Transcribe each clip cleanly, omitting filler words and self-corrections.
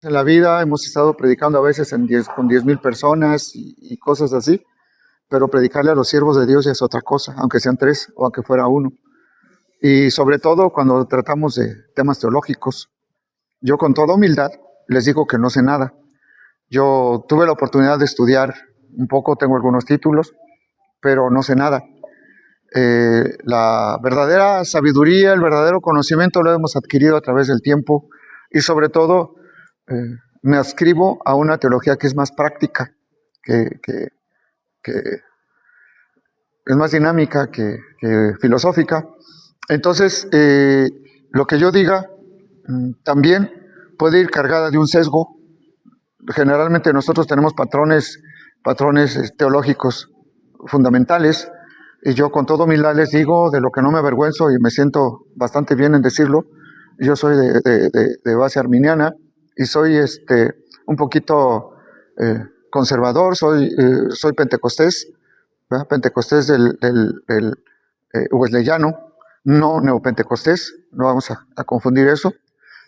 En la vida hemos estado predicando a veces con 10,000 personas y cosas así, pero predicarle a los siervos de Dios ya es otra cosa, aunque sean tres o aunque fuera uno. Y sobre todo cuando tratamos de temas teológicos, yo con toda humildad les digo que no sé nada. Yo tuve la oportunidad de estudiar un poco, tengo algunos títulos, pero no sé nada. La verdadera sabiduría, el verdadero conocimiento lo hemos adquirido a través del tiempo y sobre todo me adscribo a una teología que es más práctica, que es más dinámica que filosófica. Entonces, lo que yo diga también puede ir cargada de un sesgo. Generalmente nosotros tenemos patrones teológicos fundamentales, y yo con toda humildad les digo, de lo que no me avergüenzo y me siento bastante bien en decirlo, yo soy de base arminiana y soy un poquito conservador, soy pentecostés, ¿verdad? Pentecostés del wesleyano, no neopentecostés, no vamos a confundir eso.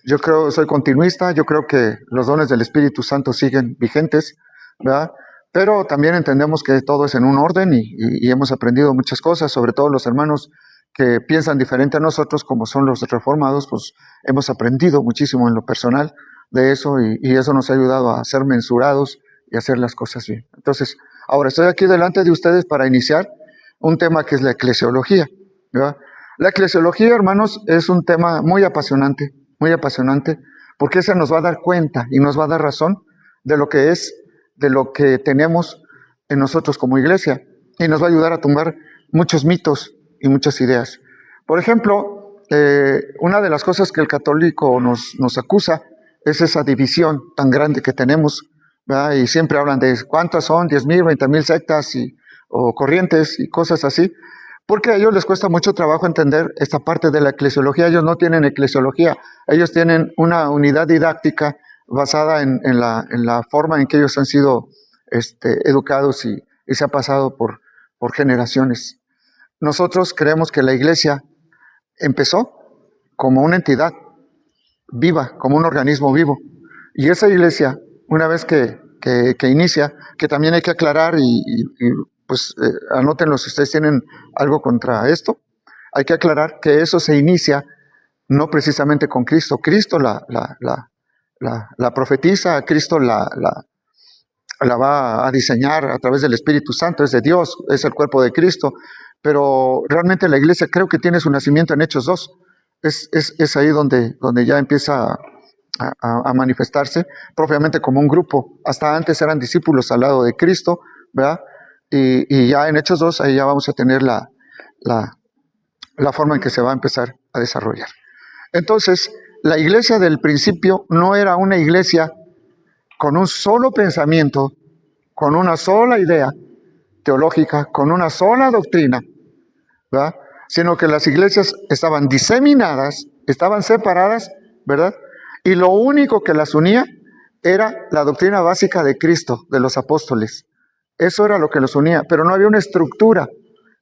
Yo soy continuista, yo creo que los dones del Espíritu Santo siguen vigentes, ¿verdad? Pero también entendemos que todo es en un orden y hemos aprendido muchas cosas, sobre todo los hermanos que piensan diferente a nosotros, como son los reformados, pues hemos aprendido muchísimo en lo personal de eso y eso nos ha ayudado a ser mensurados y hacer las cosas bien. Entonces, ahora estoy aquí delante de ustedes para iniciar un tema que es la eclesiología, ¿verdad? La eclesiología, hermanos, es un tema muy apasionante, porque ese nos va a dar cuenta y nos va a dar razón de lo que es, de lo que tenemos en nosotros como iglesia, y nos va a ayudar a tumbar muchos mitos y muchas ideas. Por ejemplo, una de las cosas que el católico nos acusa es esa división tan grande que tenemos, ¿verdad? Y siempre hablan de cuántas son, 10,000, 20,000 sectas o corrientes y cosas así, porque a ellos les cuesta mucho trabajo entender esta parte de la eclesiología. Ellos no tienen eclesiología, ellos tienen una unidad didáctica basada en la forma en que ellos han sido educados y se ha pasado por generaciones. Nosotros creemos que la iglesia empezó como una entidad viva, como un organismo vivo. Y esa iglesia, una vez que inicia, que también hay que aclarar pues anótenlo si ustedes tienen algo contra esto, hay que aclarar que eso se inicia no precisamente con Cristo. Cristo la profetiza, Cristo la va a diseñar a través del Espíritu Santo, es de Dios, es el cuerpo de Cristo, pero realmente la iglesia creo que tiene su nacimiento en Hechos 2, es ahí donde ya empieza a manifestarse propiamente como un grupo. Hasta antes eran discípulos al lado de Cristo, ¿verdad? Y ya en Hechos 2, ahí ya vamos a tener la forma en que se va a empezar a desarrollar. Entonces, la iglesia del principio no era una iglesia con un solo pensamiento, con una sola idea teológica, con una sola doctrina, ¿verdad? Sino que las iglesias estaban diseminadas, estaban separadas, ¿verdad? Y lo único que las unía era la doctrina básica de Cristo, de los apóstoles. Eso era lo que los unía, pero no había una estructura.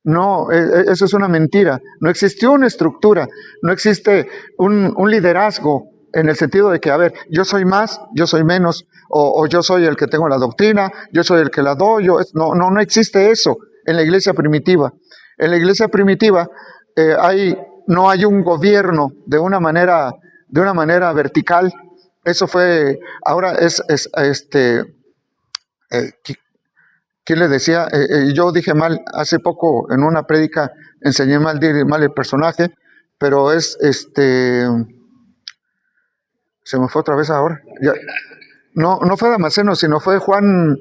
No, eso es una mentira. No existió una estructura, no existe un liderazgo en el sentido de que, a ver, yo soy más, yo soy menos, o yo soy el que tengo la doctrina, yo soy el que la doy. No existe eso en la iglesia primitiva. En la iglesia primitiva no hay un gobierno de una manera vertical. Eso fue, ahora ¿quién le decía? Yo dije mal, hace poco en una prédica enseñé mal el personaje, pero se me fue otra vez ahora. No fue Damasceno, sino fue Juan,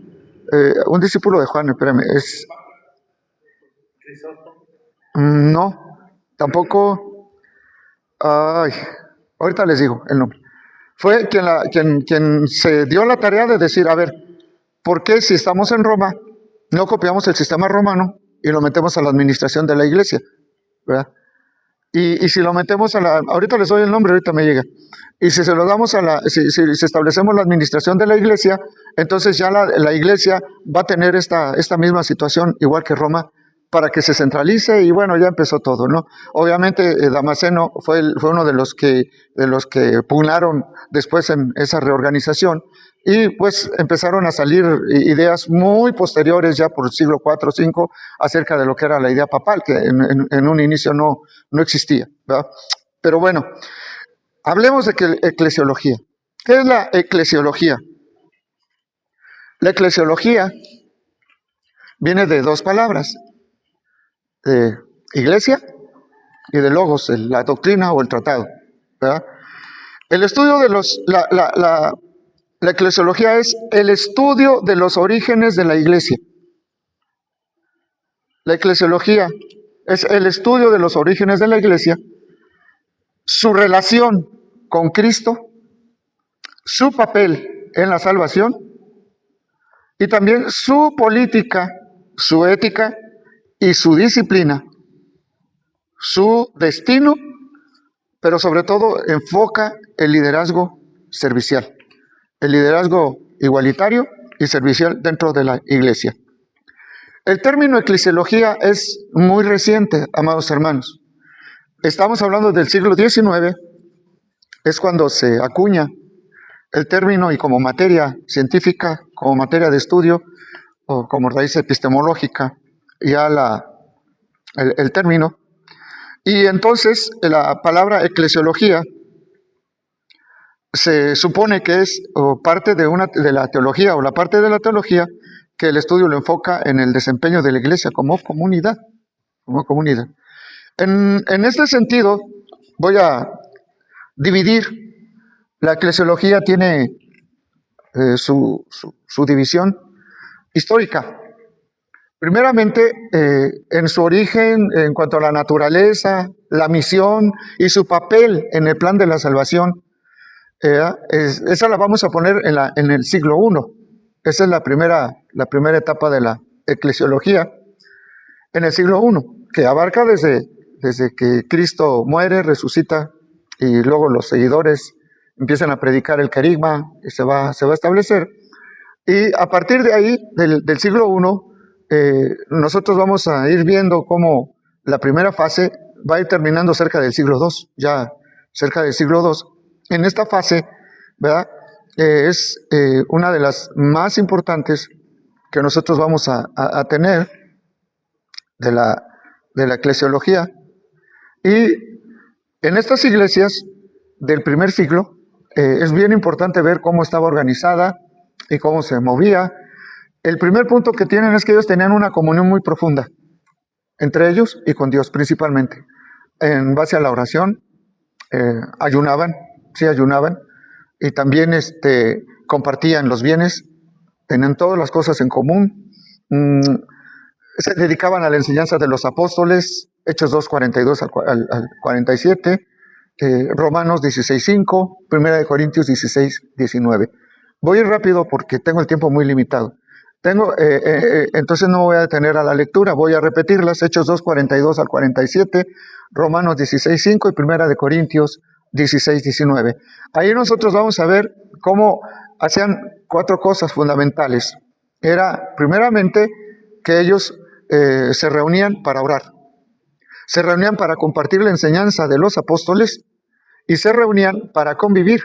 un discípulo de Juan, espérame, no, tampoco, ay, ahorita les digo el nombre. Fue quien se dio la tarea de decir, a ver, ¿por qué si estamos en Roma no copiamos el sistema romano y lo metemos a la administración de la iglesia? ¿Verdad? Y si lo metemos ahorita les doy el nombre, ahorita me llega. Y si se lo damos si establecemos la administración de la iglesia, entonces ya la iglesia va a tener esta misma situación, igual que Roma, para que se centralice y bueno, ya empezó todo, ¿no? Obviamente Damasceno fue uno de los que pugnaron después en esa reorganización y pues empezaron a salir ideas muy posteriores ya por el siglo IV o V acerca de lo que era la idea papal, que en un inicio no existía, ¿verdad? Pero bueno, hablemos de eclesiología. ¿Qué es la eclesiología? La eclesiología viene de dos palabras, de iglesia y de logos, la doctrina o el tratado, ¿verdad? El estudio de la eclesiología es el estudio de los orígenes de la iglesia. La eclesiología es el estudio de los orígenes de la iglesia, su relación con Cristo, su papel en la salvación y también su política, su ética y su disciplina, su destino, pero sobre todo enfoca el liderazgo servicial, el liderazgo igualitario y servicial dentro de la iglesia. El término eclesiología es muy reciente, amados hermanos. Estamos hablando del siglo XIX, es cuando se acuña el término y como materia científica, como materia de estudio o como raíz epistemológica, ya el término. Y entonces la palabra eclesiología se supone que es parte de la teología o la parte de la teología que el estudio lo enfoca en el desempeño de la iglesia como comunidad. En este sentido, voy a dividir. La eclesiología tiene su división histórica. Primeramente, en su origen, en cuanto a la naturaleza, la misión y su papel en el plan de la salvación, esa la vamos a poner en el siglo I. Esa es la primera etapa de la eclesiología, en el siglo I, que abarca desde que Cristo muere, resucita, y luego los seguidores empiezan a predicar el querigma, y se va a establecer. Y a partir de ahí, del siglo I, nosotros vamos a ir viendo cómo la primera fase va a ir terminando cerca del siglo II, ya cerca del siglo II. En esta fase, ¿verdad? Es una de las más importantes que nosotros vamos a tener de la eclesiología. Y en estas iglesias del primer siglo, es bien importante ver cómo estaba organizada y cómo se movía. El primer punto que tienen es que ellos tenían una comunión muy profunda entre ellos y con Dios principalmente. En base a la oración, ayunaban, y también compartían los bienes, tenían todas las cosas en común, se dedicaban a la enseñanza de los apóstoles, Hechos 2, 42 al 47, Romanos 16:5, 1 Corintios 16, 19. Voy a ir rápido porque tengo el tiempo muy limitado. Entonces no voy a detener a la lectura, voy a repetirlas: Hechos 2, 42 al 47, Romanos 16:5 y 1 Corintios 16, 19. Ahí nosotros vamos a ver cómo hacían 4 cosas fundamentales. Era, primeramente, que ellos se reunían para orar, se reunían para compartir la enseñanza de los apóstoles y se reunían para convivir.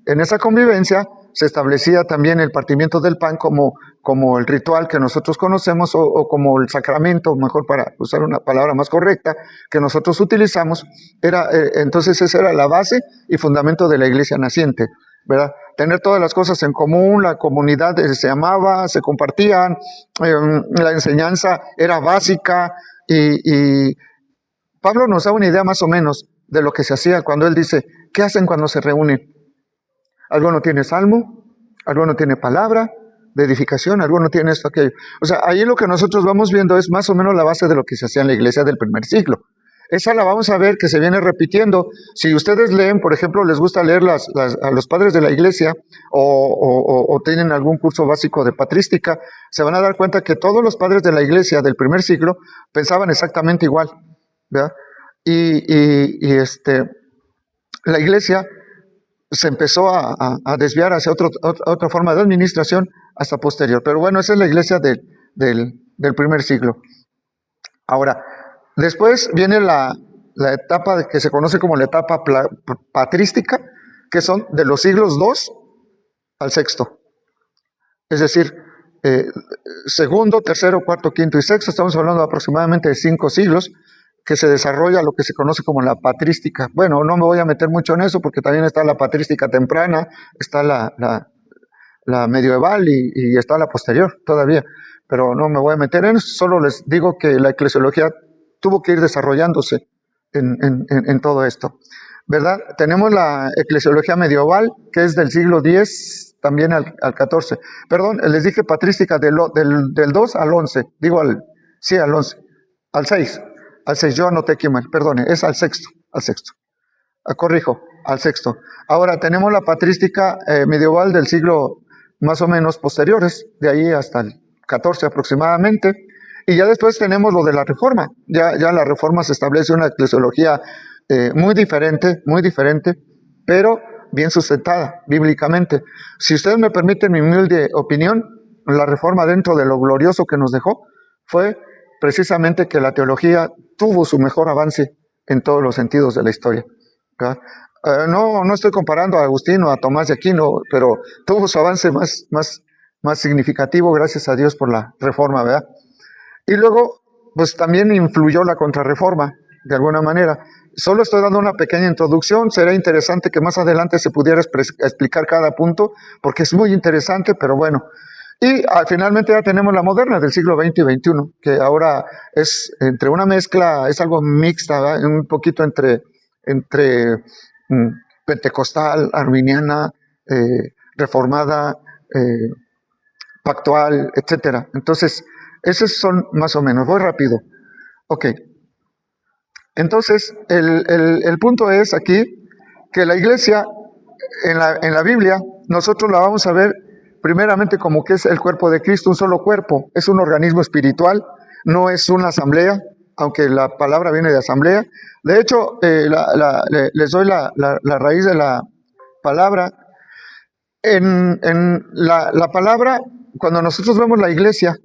En esa convivencia se establecía también el partimiento del pan como el ritual que nosotros conocemos o como el sacramento, mejor para usar una palabra más correcta, que nosotros utilizamos. Entonces esa era la base y fundamento de la iglesia naciente, ¿verdad? Tener todas las cosas en común, la comunidad se amaba, se compartían, la enseñanza era básica y Pablo nos da una idea más o menos de lo que se hacía cuando él dice, ¿qué hacen cuando se reúnen? Alguno tiene salmo, alguno tiene palabra de edificación, alguno tiene esto, aquello. O sea, ahí lo que nosotros vamos viendo es más o menos la base de lo que se hacía en la iglesia del primer siglo. Esa la vamos a ver que se viene repitiendo. Si ustedes leen, por ejemplo, les gusta leer a los padres de la iglesia o tienen algún curso básico de patrística, se van a dar cuenta que todos los padres de la iglesia del primer siglo pensaban exactamente igual, ¿verdad? La iglesia se empezó a desviar hacia otra forma de administración hasta posterior. Pero bueno, esa es la iglesia del primer siglo. Ahora, después viene la etapa que se conoce como la etapa patrística, que son de los siglos II al VI. Es decir, segundo, tercero, cuarto, quinto y sexto, estamos hablando de aproximadamente de 5 siglos, que se desarrolla lo que se conoce como la patrística. Bueno, no me voy a meter mucho en eso, porque también está la patrística temprana, está la medieval y está la posterior todavía, pero no me voy a meter en eso, solo les digo que la eclesiología tuvo que ir desarrollándose en todo esto, ¿verdad? Tenemos la eclesiología medieval, que es del siglo X también al XIV. Perdón, les dije patrística del 2 al 11, digo al 11, al 6, yo anoté aquí mal, perdone, es al sexto. Corrijo, al sexto. Ahora tenemos la patrística medieval del siglo más o menos posteriores, de ahí hasta el 14 aproximadamente, y ya después tenemos lo de la Reforma. Ya la Reforma se establece una eclesiología muy diferente, pero bien sustentada bíblicamente. Si ustedes me permiten mi humilde opinión, la Reforma, dentro de lo glorioso que nos dejó, fue precisamente que la teología tuvo su mejor avance en todos los sentidos de la historia. No estoy comparando a Agustín o a Tomás de Aquino, pero tuvo su avance más significativo, gracias a Dios por la Reforma, ¿verdad? Y luego, pues también influyó la Contrarreforma, de alguna manera. Solo estoy dando una pequeña introducción, será interesante que más adelante se pudiera explicar cada punto, porque es muy interesante, pero bueno. Y finalmente ya tenemos la moderna del siglo XX y XXI, que ahora es entre una mezcla, es algo mixta, ¿verdad? Un poquito entre pentecostal, arminiana, reformada, pactual, etcétera. Entonces, esos son más o menos, voy rápido. Ok. Entonces, el punto es aquí que la iglesia en la Biblia, nosotros la vamos a ver primeramente como que es el cuerpo de Cristo, un solo cuerpo, es un organismo espiritual, no es una asamblea, aunque la palabra viene de asamblea. De hecho, les doy la raíz de la palabra. En la palabra, cuando nosotros vemos la iglesia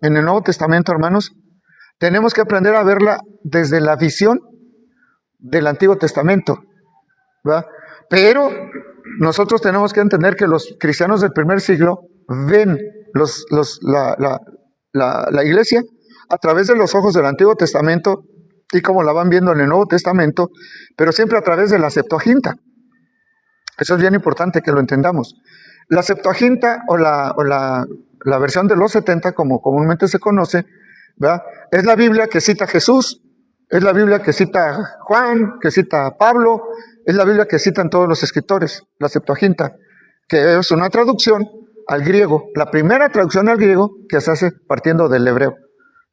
en el Nuevo Testamento, hermanos, tenemos que aprender a verla desde la visión del Antiguo Testamento, ¿verdad? Pero nosotros tenemos que entender que los cristianos del primer siglo ven la iglesia a través de los ojos del Antiguo Testamento y como la van viendo en el Nuevo Testamento, pero siempre a través de la Septuaginta. Eso es bien importante que lo entendamos. La Septuaginta o la versión de los 70, como comúnmente se conoce, ¿verdad? Es la Biblia que cita a Jesús, es la Biblia que cita a Juan, que cita a Pablo, es la Biblia que citan todos los escritores, la Septuaginta, que es una traducción al griego, la primera traducción al griego que se hace partiendo del hebreo,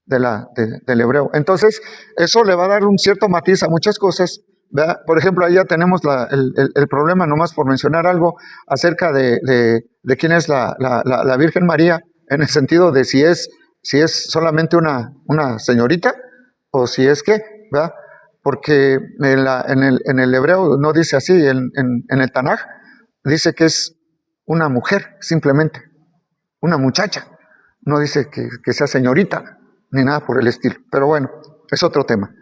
del hebreo. Entonces, eso le va a dar un cierto matiz a muchas cosas, ¿verdad? Por ejemplo, ahí ya tenemos el problema, nomás por mencionar algo, acerca de quién es la Virgen María, en el sentido de si es solamente una señorita, o si es que, ¿verdad? Porque en el hebreo no dice así, en el Tanaj dice que es una mujer, simplemente, una muchacha, no dice que sea señorita, ni nada por el estilo, pero bueno, es otro tema.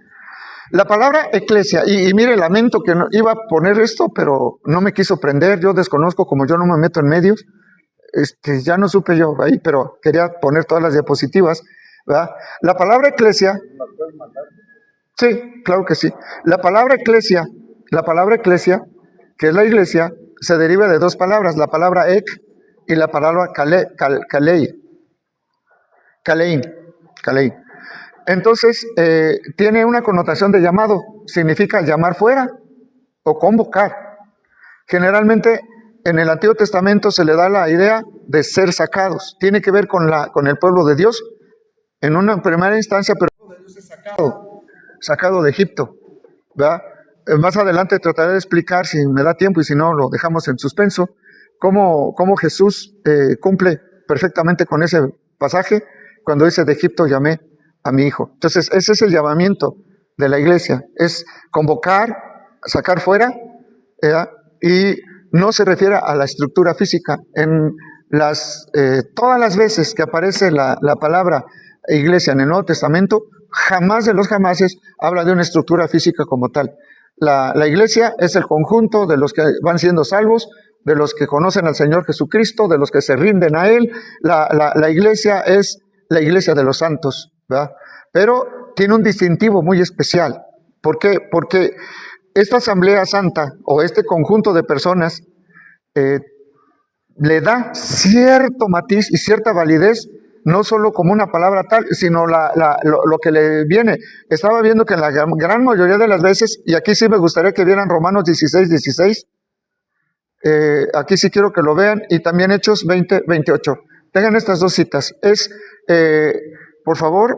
La palabra eclesia, y mire, lamento que no, iba a poner esto, pero no me quiso prender, yo desconozco, como yo no me meto en medios, ya no supe yo ahí, pero quería poner todas las diapositivas, ¿verdad? La palabra eclesia, sí, claro que sí. La palabra eclesia, que es la iglesia, se deriva de dos palabras, la palabra ek y la palabra kalein. Entonces, tiene una connotación de llamado, significa llamar fuera o convocar. Generalmente, en el Antiguo Testamento se le da la idea de ser sacados. Tiene que ver con el pueblo de Dios, en una primera instancia, pero el pueblo de Dios es sacado de Egipto, ¿verdad? Más adelante trataré de explicar, si me da tiempo y si no lo dejamos en suspenso, cómo Jesús cumple perfectamente con ese pasaje cuando dice: de Egipto llamé a mi hijo. Entonces ese es el llamamiento de la iglesia, es convocar, sacar fuera, ¿verdad? Y no se refiere a la estructura física. En todas las veces que aparece la palabra iglesia en el Nuevo Testamento, jamás de los jamases habla de una estructura física como tal. La iglesia es el conjunto de los que van siendo salvos, de los que conocen al Señor Jesucristo, de los que se rinden a Él. La iglesia es la iglesia de los santos, ¿verdad? Pero tiene un distintivo muy especial. ¿Por qué? Porque esta asamblea santa o este conjunto de personas le da cierto matiz y cierta validez, no solo como una palabra tal, sino lo que le viene. Estaba viendo que en la gran mayoría de las veces, y aquí sí me gustaría que vieran Romanos 16, aquí sí quiero que lo vean, y también Hechos 20:28. Tengan estas dos citas. Por favor,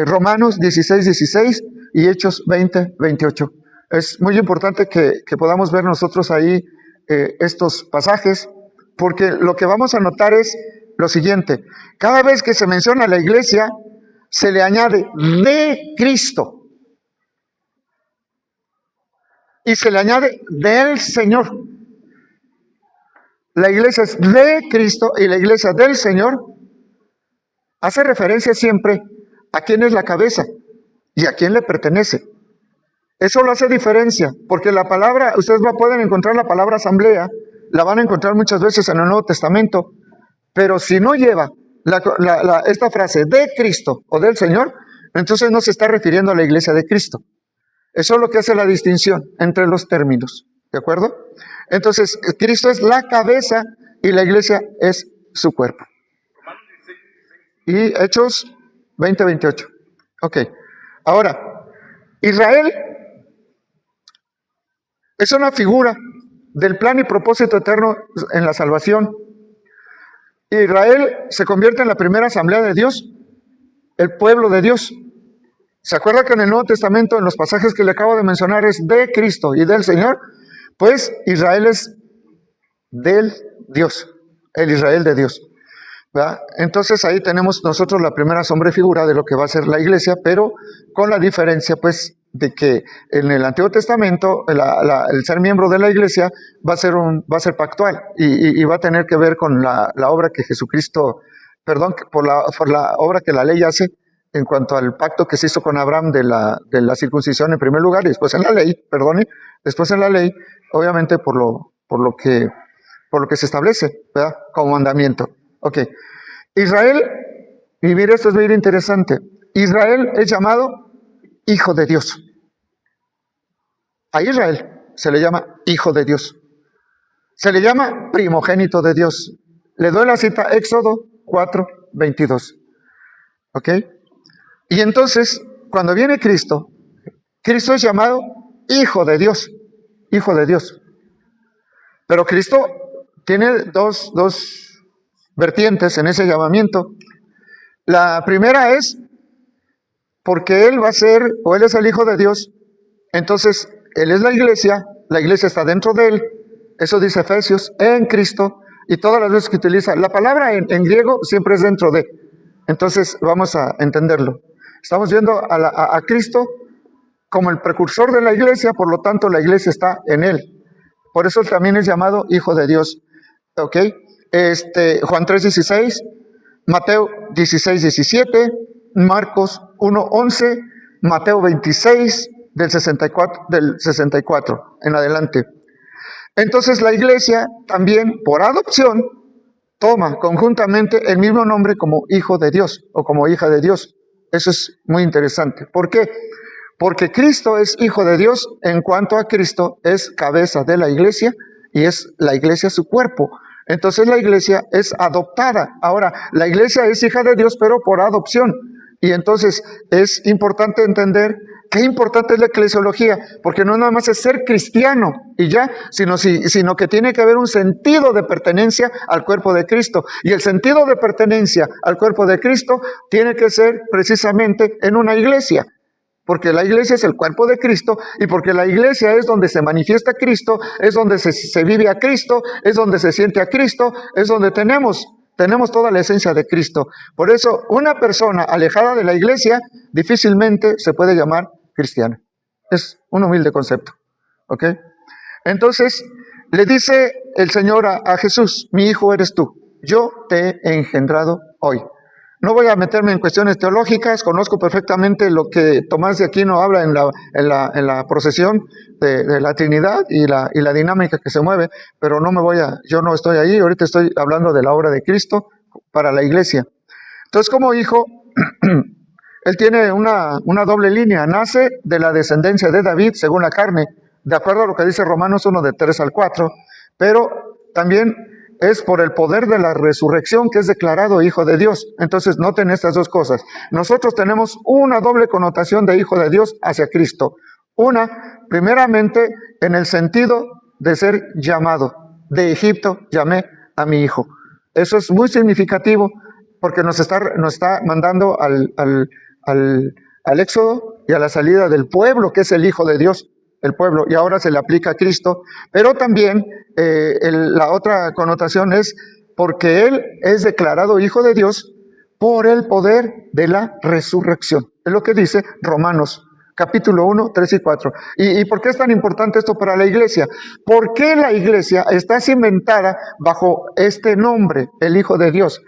Romanos 16 y Hechos 20:28. Es muy importante que podamos ver nosotros ahí estos pasajes, porque lo que vamos a notar es lo siguiente: cada vez que se menciona la iglesia, se le añade de Cristo y se le añade del Señor. La iglesia es de Cristo y la iglesia del Señor hace referencia siempre a quién es la cabeza y a quién le pertenece. Eso lo hace diferencia, porque la palabra, ustedes pueden encontrar la palabra asamblea, la van a encontrar muchas veces en el Nuevo Testamento, pero si no lleva esta frase de Cristo o del Señor, entonces no se está refiriendo a la iglesia de Cristo. Eso es lo que hace la distinción entre los términos, ¿de acuerdo? Entonces, Cristo es la cabeza y la iglesia es su cuerpo. Y Hechos 20:28. Ok. Ahora, Israel es una figura del plan y propósito eterno en la salvación. Israel se convierte en la primera asamblea de Dios, el pueblo de Dios. ¿Se acuerda que en el Nuevo Testamento, en los pasajes que le acabo de mencionar, es de Cristo y del Señor? Pues Israel es del Dios, el Israel de Dios, ¿verdad? Entonces ahí tenemos nosotros la primera sombra y figura de lo que va a ser la iglesia, pero con la diferencia pues de que en el Antiguo Testamento el ser miembro de la iglesia va a ser pactual y va a tener que ver con la obra que Jesucristo, por la obra que la ley hace en cuanto al pacto que se hizo con Abraham de la circuncisión en primer lugar y después en la ley, después en la ley, obviamente por lo que se establece, ¿verdad? Como mandamiento. Ok. Israel, y mire, esto es muy interesante. Israel es llamado Hijo de Dios. A Israel se le llama Hijo de Dios. Se le llama primogénito de Dios. Le doy la cita, Éxodo 4:22. ¿Ok? Y entonces, cuando viene Cristo, Cristo es llamado Hijo de Dios. Hijo de Dios. Pero Cristo tiene dos vertientes en ese llamamiento. La primera es porque Él va a ser, o Él es el Hijo de Dios, entonces Él es la iglesia está dentro de Él, eso dice Efesios, en Cristo, y todas las veces que utiliza, la palabra en griego siempre es dentro de, entonces vamos a entenderlo. Estamos viendo a Cristo como el precursor de la iglesia, por lo tanto la iglesia está en Él, por eso Él también es llamado Hijo de Dios, ¿ok? Juan 3:16, Mateo 16:17, Marcos 1:11, Mateo 26, del 64 en adelante. Entonces la iglesia también, por adopción, toma conjuntamente el mismo nombre como Hijo de Dios o como hija de Dios. Eso es muy interesante. ¿Por qué? Porque Cristo es Hijo de Dios en cuanto a Cristo es cabeza de la iglesia y es la iglesia su cuerpo. Entonces la iglesia es adoptada. Ahora, la iglesia es hija de Dios, pero por adopción. Y entonces es importante entender qué importante es la eclesiología, porque no nada más es ser cristiano y ya, sino que tiene que haber un sentido de pertenencia al cuerpo de Cristo. Y el sentido de pertenencia al cuerpo de Cristo tiene que ser precisamente en una iglesia. Porque la iglesia es el cuerpo de Cristo y porque la iglesia es donde se manifiesta Cristo, es donde se vive a Cristo, es donde se siente a Cristo, es donde tenemos toda la esencia de Cristo. Por eso, una persona alejada de la iglesia difícilmente se puede llamar cristiana. Es un humilde concepto. ¿Ok? Entonces, le dice el Señor a Jesús, mi hijo eres tú, yo te he engendrado hoy. No voy a meterme en cuestiones teológicas, conozco perfectamente lo que Tomás de Aquino habla en la procesión de la Trinidad y la dinámica que se mueve, pero yo no estoy ahí, ahorita estoy hablando de la obra de Cristo para la iglesia. Entonces, como hijo, él tiene una doble línea, nace de la descendencia de David según la carne, de acuerdo a lo que dice Romanos 1 de 3 al 4, pero también es por el poder de la resurrección que es declarado hijo de Dios. Entonces noten estas dos cosas. Nosotros tenemos una doble connotación de hijo de Dios hacia Cristo. Una, primeramente, en el sentido de ser llamado. De Egipto llamé a mi hijo. Eso es muy significativo porque nos está mandando al éxodo y a la salida del pueblo, que es el hijo de Dios. El pueblo, y ahora se le aplica a Cristo, pero también la otra connotación es porque Él es declarado hijo de Dios por el poder de la resurrección. Es lo que dice Romanos, capítulo 1, 3 y 4. ¿Y por qué es tan importante esto para la iglesia? Porque la iglesia está cimentada bajo este nombre, el Hijo de Dios.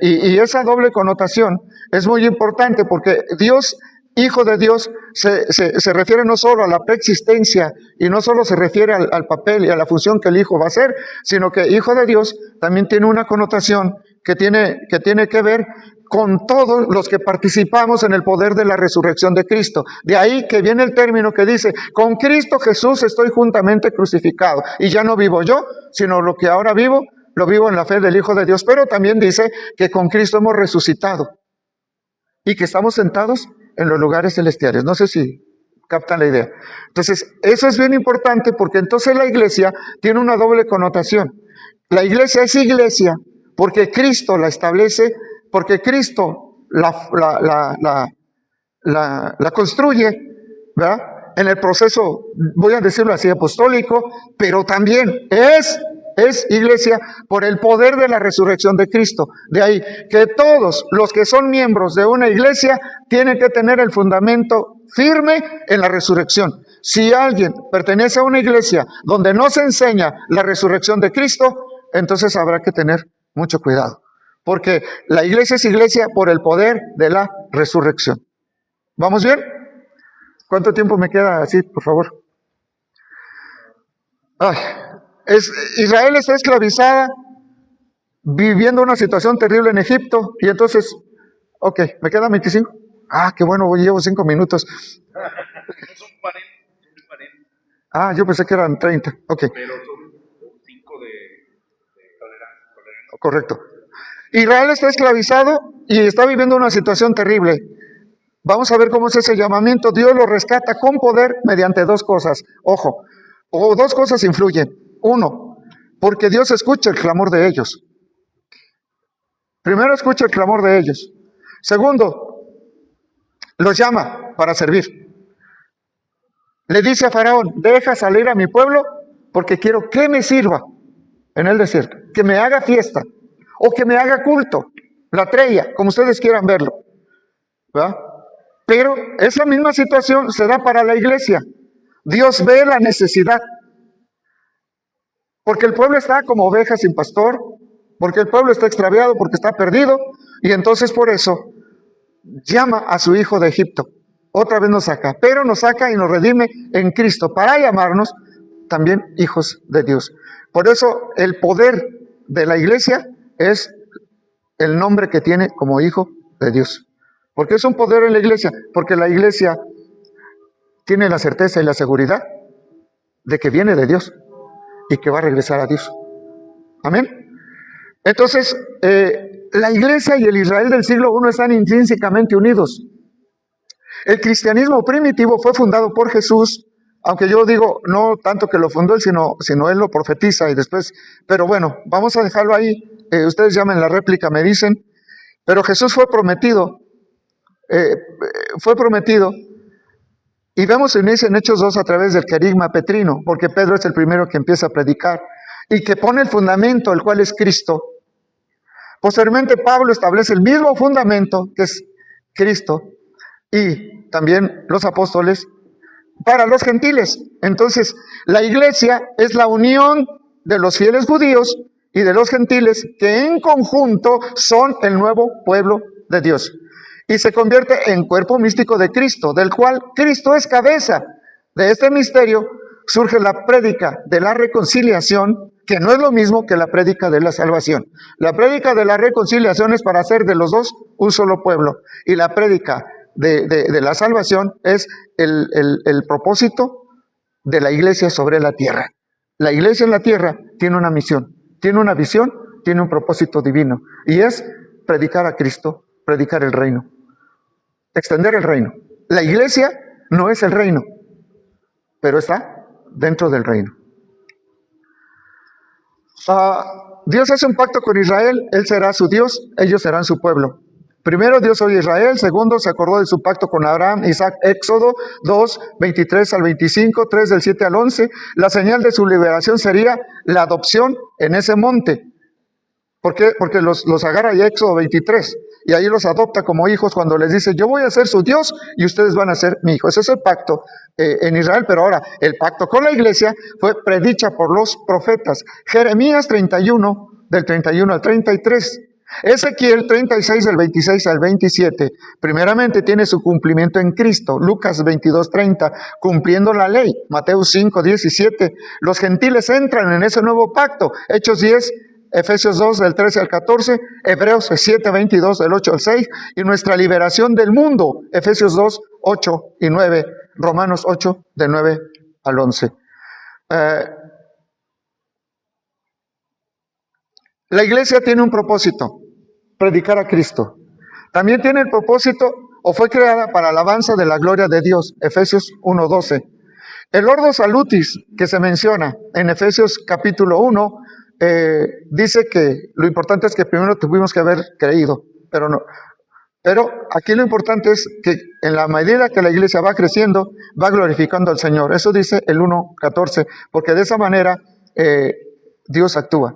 Y esa doble connotación es muy importante porque Dios, Hijo de Dios, se refiere no solo a la preexistencia y no solo se refiere al papel y a la función que el Hijo va a hacer, sino que Hijo de Dios también tiene una connotación que tiene que ver con todos los que participamos en el poder de la resurrección de Cristo. De ahí que viene el término que dice, con Cristo Jesús estoy juntamente crucificado, y ya no vivo yo, sino lo que ahora vivo, lo vivo en la fe del Hijo de Dios. Pero también dice que con Cristo hemos resucitado y que estamos sentados en los lugares celestiales. No sé si captan la idea. Entonces, eso es bien importante porque entonces la iglesia tiene una doble connotación. La iglesia es iglesia porque Cristo la establece, porque Cristo la construye, ¿verdad? En el proceso, voy a decirlo así, apostólico, pero también es iglesia por el poder de la resurrección de Cristo. De ahí que todos los que son miembros de una iglesia tienen que tener el fundamento firme en la resurrección. Si alguien pertenece a una iglesia donde no se enseña la resurrección de Cristo, entonces habrá que tener mucho cuidado, porque la iglesia es iglesia por el poder de la resurrección. ¿Vamos bien? ¿Cuánto tiempo me queda así, por favor? Israel está esclavizada, viviendo una situación terrible en Egipto, y entonces, ok, ¿me quedan 25? Qué bueno, llevo 5 minutos. Yo pensé que eran 30, ok. Pero son 5 de tolerancia. Correcto. Israel está esclavizado y está viviendo una situación terrible. Vamos a ver cómo es ese llamamiento. Dios lo rescata con poder mediante dos cosas. Ojo, dos cosas influyen. Uno, porque Dios escucha el clamor de ellos. Primero, escucha el clamor de ellos. Segundo, los llama para servir. Le dice a Faraón, deja salir a mi pueblo porque quiero que me sirva en el desierto, que me haga fiesta o que me haga culto, la treilla, como ustedes quieran verlo, ¿verdad? Pero esa misma situación se da para la iglesia. Dios ve la necesidad, porque el pueblo está como oveja sin pastor, porque el pueblo está extraviado, porque está perdido, y entonces por eso llama a su hijo de Egipto. Otra vez nos saca, pero nos saca y nos redime en Cristo para llamarnos también hijos de Dios. Por eso el poder de la iglesia es el nombre que tiene como hijo de Dios. ¿Por qué es un poder en la iglesia? Porque la iglesia tiene la certeza y la seguridad de que viene de Dios y que va a regresar a Dios. Amén. Entonces, la iglesia y el Israel del siglo I están intrínsecamente unidos. El cristianismo primitivo fue fundado por Jesús, aunque yo digo, no tanto que lo fundó él, sino él lo profetiza y después, pero bueno, vamos a dejarlo ahí. Ustedes llamen la réplica, me dicen, pero Jesús fue prometido, y vemos en Hechos 2 a través del querigma petrino, porque Pedro es el primero que empieza a predicar y que pone el fundamento, el cual es Cristo. Posteriormente Pablo establece el mismo fundamento, que es Cristo, y también los apóstoles para los gentiles. Entonces, la iglesia es la unión de los fieles judíos y de los gentiles, que en conjunto son el nuevo pueblo de Dios. Y se convierte en cuerpo místico de Cristo, del cual Cristo es cabeza. De este misterio surge la prédica de la reconciliación, que no es lo mismo que la prédica de la salvación. La prédica de la reconciliación es para hacer de los dos un solo pueblo. Y la prédica de la salvación es el propósito de la iglesia sobre la tierra. La iglesia en la tierra tiene una misión, tiene una visión, tiene un propósito divino. Y es predicar a Cristo, predicar el reino, extender el reino. La iglesia no es el reino, pero está dentro del reino. Dios hace un pacto con Israel, Él será su Dios, ellos serán su pueblo. Primero, Dios oye a Israel. Segundo, se acordó de su pacto con Abraham, Isaac. Éxodo 2, 23 al 25, 3 del 7 al 11. La señal de su liberación sería la adopción en ese monte. ¿Por qué? Porque los agarra y Éxodo 23. Y ahí los adopta como hijos cuando les dice, yo voy a ser su Dios y ustedes van a ser mi hijo. Ese es el pacto en Israel. Pero ahora, el pacto con la iglesia fue predicha por los profetas. Jeremías 31, del 31 al 33. Ezequiel 36, del 26 al 27, primeramente tiene su cumplimiento en Cristo. Lucas 22, 30, cumpliendo la ley. Mateo 5, 17, los gentiles entran en ese nuevo pacto. Hechos 10, Efesios 2, del 13 al 14, Hebreos 7, 22, del 8 al 6, y nuestra liberación del mundo, Efesios 2, 8 y 9, Romanos 8, del 9 al 11. La iglesia tiene un propósito, predicar a Cristo. También tiene el propósito, o fue creada para alabanza de la gloria de Dios, Efesios 1:12. El ordo salutis que se menciona en Efesios capítulo 1, dice que lo importante es que primero tuvimos que haber creído, pero no. Pero aquí lo importante es que en la medida que la iglesia va creciendo, va glorificando al Señor. Eso dice el 1:14, porque de esa manera Dios actúa.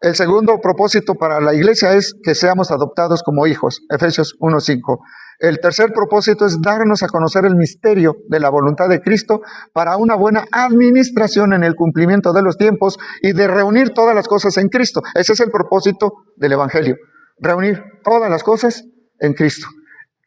El segundo propósito para la iglesia es que seamos adoptados como hijos, Efesios 1:5. El tercer propósito es darnos a conocer el misterio de la voluntad de Cristo para una buena administración en el cumplimiento de los tiempos y de reunir todas las cosas en Cristo. Ese es el propósito del Evangelio, reunir todas las cosas en Cristo.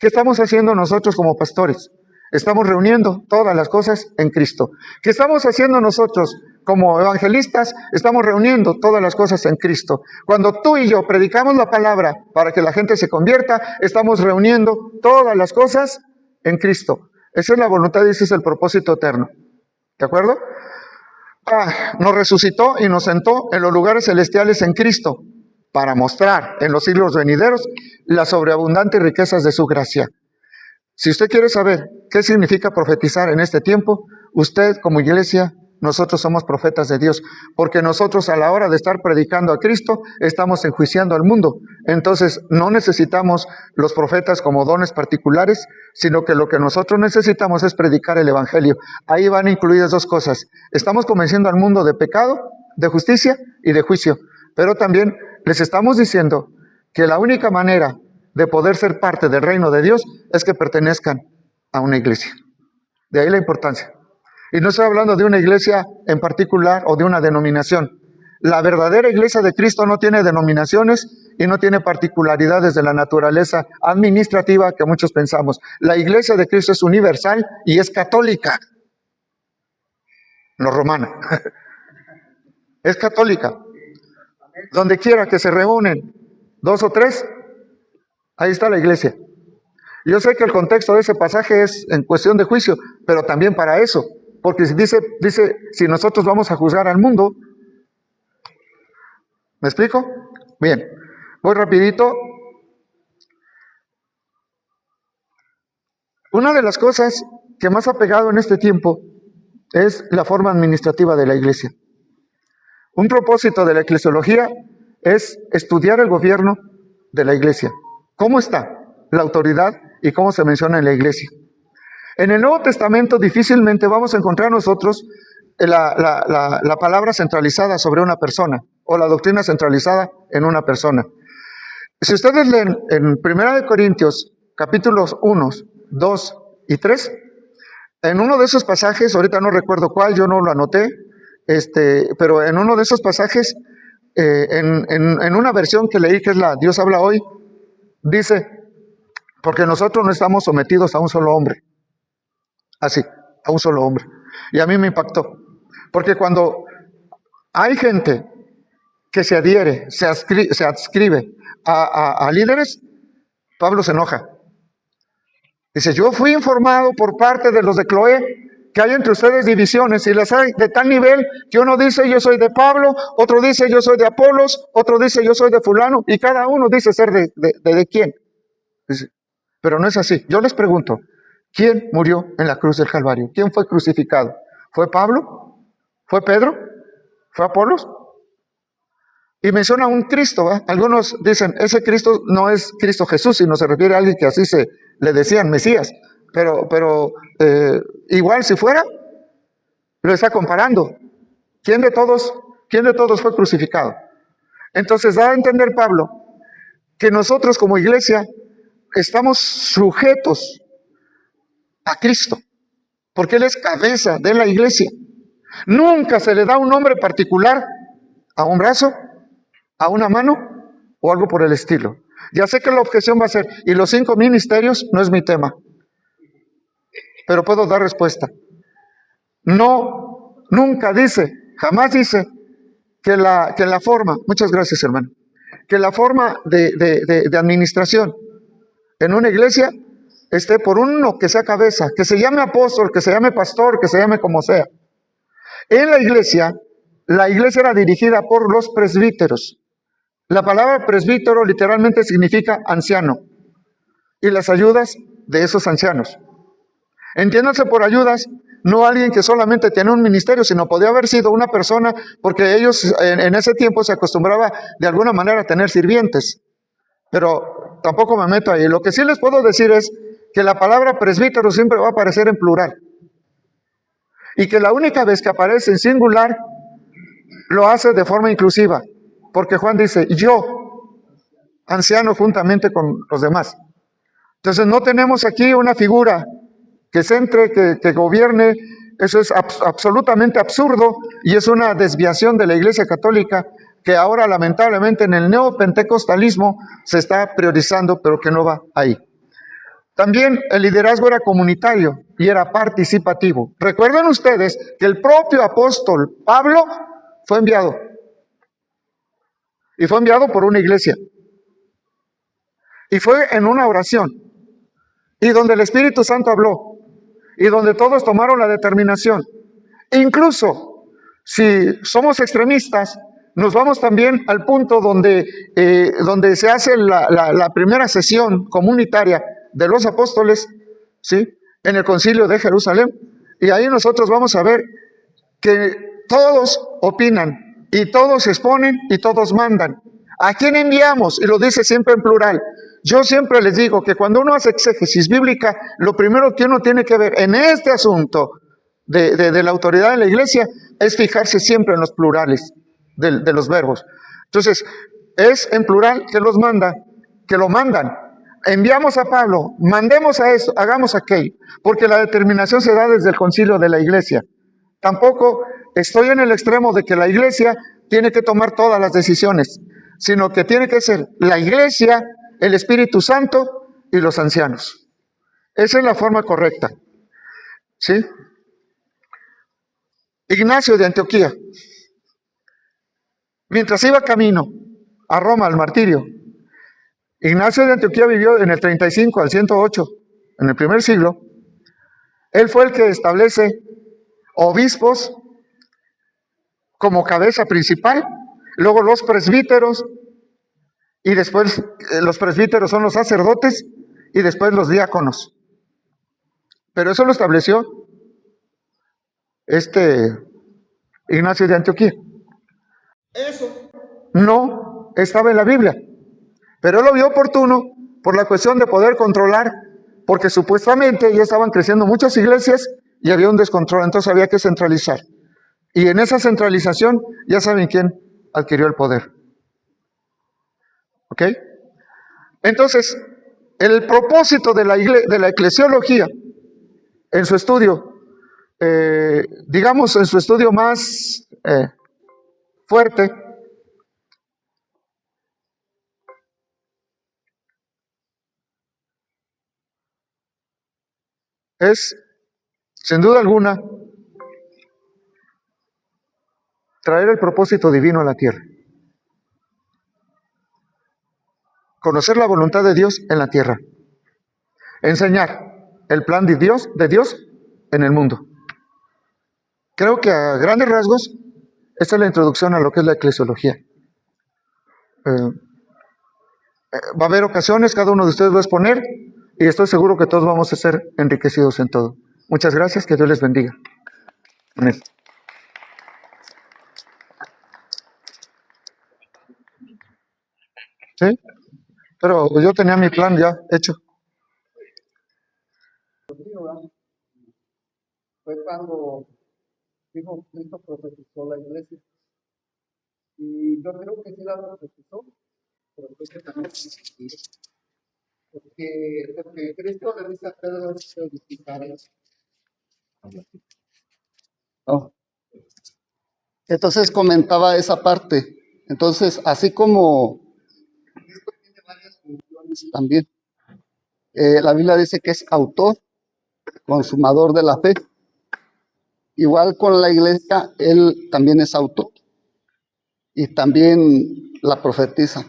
¿Qué estamos haciendo nosotros como pastores? Estamos reuniendo todas las cosas en Cristo. ¿Qué estamos haciendo nosotros como evangelistas? Estamos reuniendo todas las cosas en Cristo. Cuando tú y yo predicamos la palabra para que la gente se convierta, estamos reuniendo todas las cosas en Cristo. Esa es la voluntad y ese es el propósito eterno. ¿De acuerdo? Nos resucitó y nos sentó en los lugares celestiales en Cristo para mostrar en los siglos venideros las sobreabundantes riquezas de su gracia. Si usted quiere saber qué significa profetizar en este tiempo, usted como iglesia, nosotros somos profetas de Dios, porque nosotros a la hora de estar predicando a Cristo, estamos enjuiciando al mundo. Entonces no necesitamos los profetas como dones particulares, sino que lo que nosotros necesitamos es predicar el Evangelio. Ahí van incluidas dos cosas. Estamos convenciendo al mundo de pecado, de justicia y de juicio, pero también les estamos diciendo que la única manera de poder ser parte del reino de Dios es que pertenezcan a una iglesia. De ahí la importancia. Y no estoy hablando de una iglesia en particular o de una denominación. La verdadera iglesia de Cristo no tiene denominaciones y no tiene particularidades de la naturaleza administrativa que muchos pensamos. La iglesia de Cristo es universal y es católica, no romana. Es católica. Donde quiera que se reúnen 2 o 3, ahí está la iglesia. Yo sé que el contexto de ese pasaje es en cuestión de juicio, pero también para eso. Porque dice, si nosotros vamos a juzgar al mundo, ¿me explico? Bien, voy rapidito. Una de las cosas que más ha pegado en este tiempo es la forma administrativa de la iglesia. Un propósito de la eclesiología es estudiar el gobierno de la iglesia. ¿Cómo está la autoridad y cómo se menciona en la iglesia? En el Nuevo Testamento difícilmente vamos a encontrar nosotros la palabra centralizada sobre una persona o la doctrina centralizada en una persona. Si ustedes leen en 1 Corintios capítulos 1, 2 y 3, en uno de esos pasajes, ahorita no recuerdo cuál, yo no lo anoté, pero en uno de esos pasajes, en una versión que leí que es la Dios habla hoy, dice, porque nosotros no estamos sometidos a un solo hombre, así, a un solo hombre. Y a mí me impactó, porque cuando hay gente que se adhiere, se adscribe a líderes, Pablo se enoja. Dice, yo fui informado por parte de los de Cloé que hay entre ustedes divisiones y las hay de tal nivel que uno dice yo soy de Pablo, otro dice yo soy de Apolos, otro dice yo soy de fulano y cada uno dice ser de quién. Dice, pero no es así. Yo les pregunto, ¿quién murió en la cruz del Calvario? ¿Quién fue crucificado? ¿Fue Pablo? ¿Fue Pedro? ¿Fue Apolos? Y menciona un Cristo, ¿eh? Algunos dicen, ese Cristo no es Cristo Jesús, sino se refiere a alguien que así se le decían Mesías. Pero igual si fuera, lo está comparando. ¿Quién de todos fue crucificado? Entonces da a entender Pablo que nosotros como iglesia estamos sujetos a Cristo, porque Él es cabeza de la iglesia. Nunca se le da un nombre particular a un brazo, a una mano o algo por el estilo. Ya sé que la objeción va a ser, y los 5 ministerios no es mi tema, pero puedo dar respuesta. No, nunca dice, jamás dice que la forma, muchas gracias hermano, que la forma de administración en una iglesia esté por uno que sea cabeza, que se llame apóstol, que se llame pastor, que se llame como sea. En la iglesia era dirigida por los presbíteros. La palabra presbítero literalmente significa anciano y las ayudas de esos ancianos. Entiéndanse por ayudas, no alguien que solamente tiene un ministerio, sino podía haber sido una persona, porque ellos en ese tiempo se acostumbraba de alguna manera a tener sirvientes. Pero tampoco me meto ahí. Lo que sí les puedo decir es que la palabra presbítero siempre va a aparecer en plural. Y que la única vez que aparece en singular, lo hace de forma inclusiva. Porque Juan dice, yo, anciano juntamente con los demás. Entonces no tenemos aquí una figura que centre, que gobierne. Eso es absolutamente absurdo y es una desviación de la Iglesia Católica que ahora lamentablemente en el neopentecostalismo se está priorizando, pero que no va ahí. También el liderazgo era comunitario y era participativo. Recuerden ustedes que el propio apóstol Pablo fue enviado. Y fue enviado por una iglesia. Y fue en una oración. Y donde el Espíritu Santo habló. Y donde todos tomaron la determinación. Incluso si somos extremistas, nos vamos también al punto donde se hace la primera sesión comunitaria de los apóstoles, ¿sí? En el concilio de Jerusalén. Y ahí nosotros vamos a ver que todos opinan y todos exponen y todos mandan. ¿A quién enviamos? Y lo dice siempre en plural. Yo siempre les digo que cuando uno hace exégesis bíblica, lo primero que uno tiene que ver en este asunto de la autoridad de la iglesia es fijarse siempre en los plurales de los verbos. Entonces, es en plural que los manda, que lo mandan. Enviamos a Pablo, mandemos a esto, hagamos aquello, porque la determinación se da desde el concilio de la iglesia. Tampoco estoy en el extremo de que la iglesia tiene que tomar todas las decisiones, sino que tiene que ser la iglesia, el Espíritu Santo y los ancianos. Esa es la forma correcta. ¿Sí? Ignacio de Antioquía, mientras iba camino a Roma al martirio, Ignacio de Antioquía vivió en el 35 al 108, en el primer siglo. Él fue el que establece obispos como cabeza principal, luego los presbíteros, y después los presbíteros son los sacerdotes, y después los diáconos. Pero eso lo estableció Ignacio de Antioquía. Eso no estaba en la Biblia, pero él lo vio oportuno por la cuestión de poder controlar, porque supuestamente ya estaban creciendo muchas iglesias y había un descontrol, entonces había que centralizar. Y en esa centralización ya saben quién adquirió el poder. ¿Ok? Entonces, el propósito de la eclesiología en su estudio, digamos en su estudio más fuerte, es, sin duda alguna, traer el propósito divino a la tierra. Conocer la voluntad de Dios en la tierra. Enseñar el plan de Dios en el mundo. Creo que a grandes rasgos, esta es la introducción a lo que es la eclesiología. Va a haber ocasiones, cada uno de ustedes va a exponer, y estoy seguro que todos vamos a ser enriquecidos en todo. Muchas gracias, que Dios les bendiga. Amén. ¿Sí? Pero yo tenía mi plan ya hecho. Fue cuando dijo Cristo profetizó la iglesia. Y yo creo que sí la profetizó, pero creo que también porque Cristo le dice a Pedro que edificará. Oh. Entonces comentaba esa parte. Entonces, así como Cristo tiene varias funciones también. La Biblia dice que es autor, consumador de la fe. Igual con la iglesia, él también es autor y también la profetiza.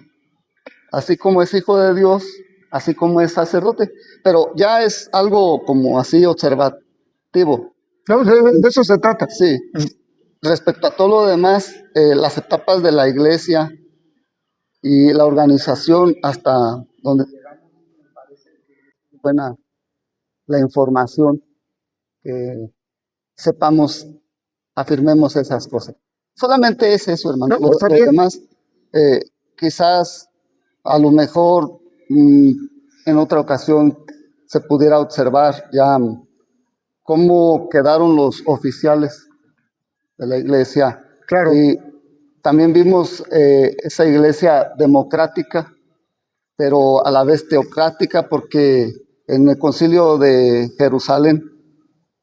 Así como es hijo de Dios, así como es sacerdote. Pero ya es algo como así observativo. No, de eso se trata. Sí. Respecto a todo lo demás, las etapas de la iglesia y la organización hasta donde llegamos, me parece que es buena la información, que sepamos, afirmemos esas cosas. Solamente es eso, hermano. No, está Lo bien. demás, quizás a lo mejor en otra ocasión se pudiera observar ya cómo quedaron los oficiales de la iglesia. Claro. Y también vimos esa iglesia democrática, pero a la vez teocrática, porque en el concilio de Jerusalén,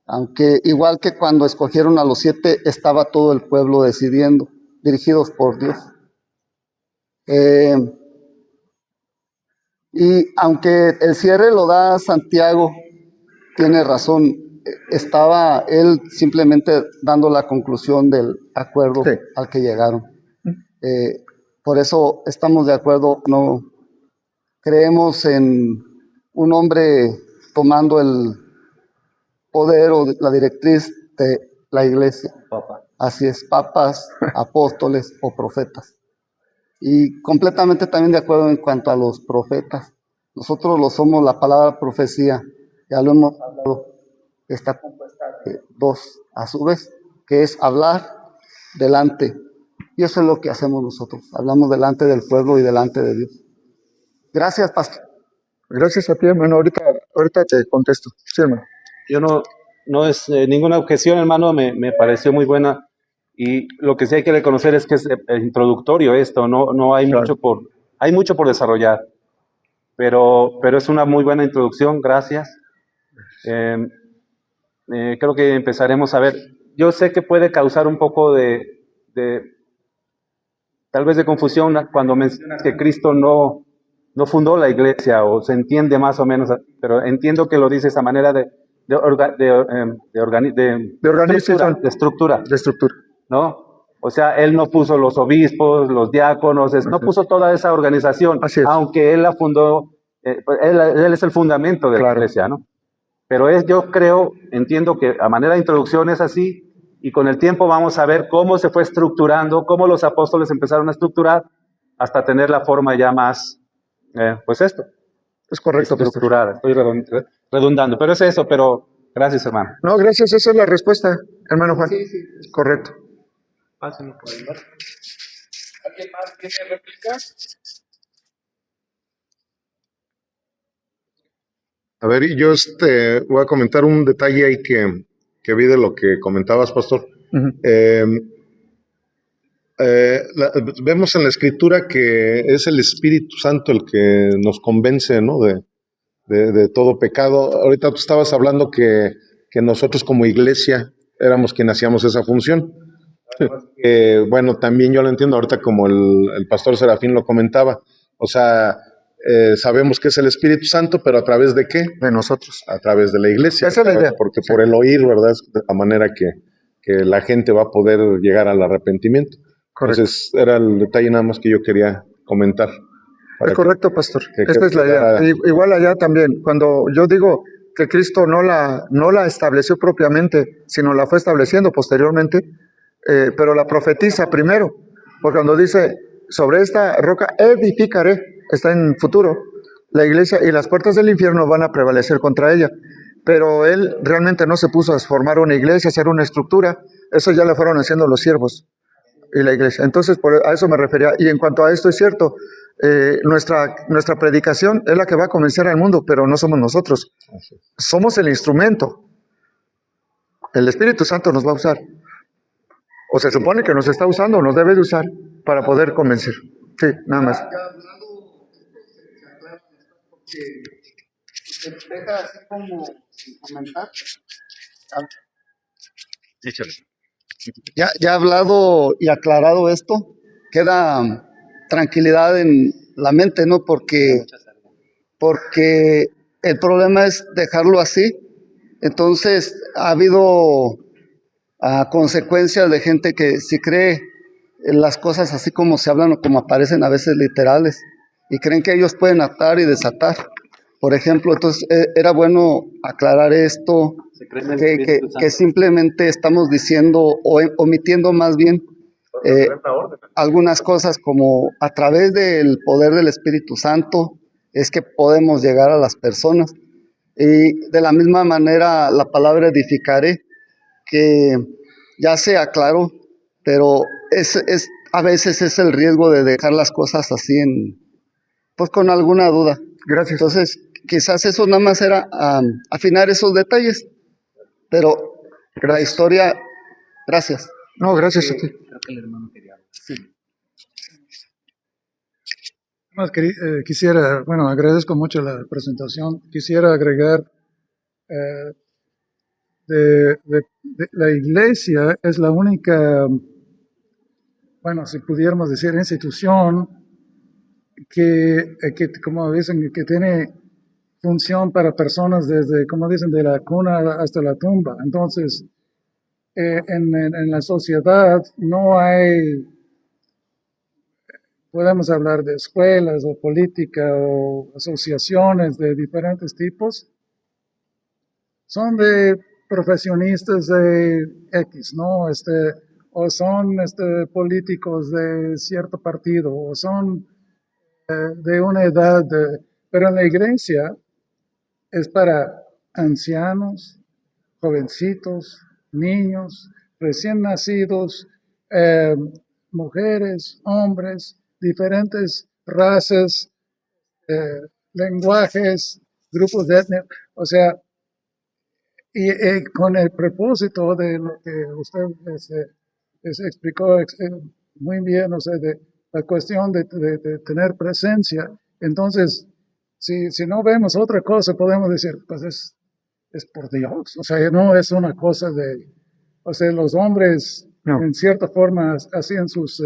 aunque igual que cuando escogieron a los 7, estaba todo el pueblo decidiendo, dirigidos por Dios. Y aunque el cierre lo da Santiago, tiene razón, estaba él simplemente dando la conclusión del acuerdo al que llegaron. Por eso estamos de acuerdo, no creemos en un hombre tomando el poder o la directriz de la iglesia. Papa. Así es, papas, apóstoles o profetas. Y completamente también de acuerdo en cuanto a los profetas. Nosotros lo somos, la palabra profecía, ya lo hemos hablado, está compuesta de dos, a su vez, que es hablar delante. Y eso es lo que hacemos nosotros, hablamos delante del pueblo y delante de Dios. Gracias, pastor. Gracias a ti, hermano. Ahorita te contesto. Sí, hermano. Yo no es ninguna objeción, hermano, me pareció muy buena. Y lo que sí hay que reconocer es que es introductorio esto, no hay Claro. hay mucho por desarrollar, pero es una muy buena introducción, gracias. Creo que empezaremos a ver, yo sé que puede causar un poco tal vez de confusión cuando mencionas que Cristo no fundó la iglesia, o se entiende más o menos, pero entiendo que lo dices a manera de estructura, ¿no? O sea, él no puso los obispos, los diáconos, no puso toda esa organización, aunque él la fundó, pues él es el fundamento de la iglesia, ¿no? Pero yo entiendo que a manera de introducción es así, y con el tiempo vamos a ver cómo se fue estructurando, cómo los apóstoles empezaron a estructurar, hasta tener la forma ya más, pues esto. Es correcto, estructurada. Estoy redundando, pero es eso, pero gracias, hermano. No, gracias, esa es la respuesta, hermano Juan. Sí. Correcto. Pásenme por ahí. ¿Alguien más tiene réplicas? A ver, yo voy a comentar un detalle ahí que vi de lo que comentabas, pastor. Vemos en la Escritura que es el Espíritu Santo el que nos convence, ¿no?, de todo pecado. Ahorita tú estabas hablando que nosotros como iglesia éramos quienes hacíamos esa función. Bueno, también yo lo entiendo ahorita como el pastor Serafín lo comentaba. O sea, sabemos que es el Espíritu Santo, pero ¿a través de qué? De nosotros. A través de la iglesia. Esa es la idea. Porque por el oír, ¿verdad? Es de la manera que la gente va a poder llegar al arrepentimiento. Correcto. Entonces, era el detalle nada más que yo quería comentar. Es correcto, pastor. que Esta es la idea. Igual allá también, cuando yo digo que Cristo no la estableció propiamente, sino la fue estableciendo posteriormente, pero la profetiza primero, porque cuando dice, sobre esta roca edificaré, está en futuro, la iglesia y las puertas del infierno van a prevalecer contra ella. Pero él realmente no se puso a formar una iglesia, a hacer una estructura, eso ya lo fueron haciendo los siervos y la iglesia. Entonces, a eso me refería. Y en cuanto a esto, es cierto, nuestra predicación es la que va a convencer al mundo, pero no somos nosotros. Somos el instrumento. El Espíritu Santo nos va a usar. O se supone que nos está usando, nos debe de usar para poder convencer. Sí, nada más. Deja así como sin comentar. Ya hablado y aclarado esto, queda tranquilidad en la mente, ¿no? Porque el problema es dejarlo así. Entonces ha habido consecuencias de gente que si cree en las cosas así como se hablan o como aparecen a veces literales y creen que ellos pueden atar y desatar. Por ejemplo, entonces era bueno aclarar esto, que simplemente estamos diciendo o omitiendo más bien algunas cosas como a través del poder del Espíritu Santo es que podemos llegar a las personas. Y de la misma manera la palabra edificaré, que ya sea claro, pero a veces es el riesgo de dejar las cosas así pues con alguna duda. Gracias. Entonces, quizás eso nada más era afinar esos detalles, pero la historia, gracias. No, gracias a ti. Creo que el hermano quería hablar. Sí. Más quisiera, bueno, agradezco mucho la presentación. Quisiera agregar de la iglesia es la única, bueno, si pudiéramos decir, institución que como dicen, que tiene función para personas desde, como dicen, de la cuna hasta la tumba. Entonces, en la sociedad no hay, podemos hablar de escuelas o política o asociaciones de diferentes tipos, son de profesionistas de X, ¿no? O son políticos de cierto partido, o son de una edad, pero en la iglesia es para ancianos, jovencitos, niños, recién nacidos, mujeres, hombres, diferentes razas, lenguajes, grupos de etnia, o sea, y con el propósito de lo que usted explicó muy bien, o sea, de la cuestión de tener presencia. Entonces, si no vemos otra cosa, podemos decir, pues es por Dios, o sea, no es una cosa o sea, los hombres en cierta forma hacían sus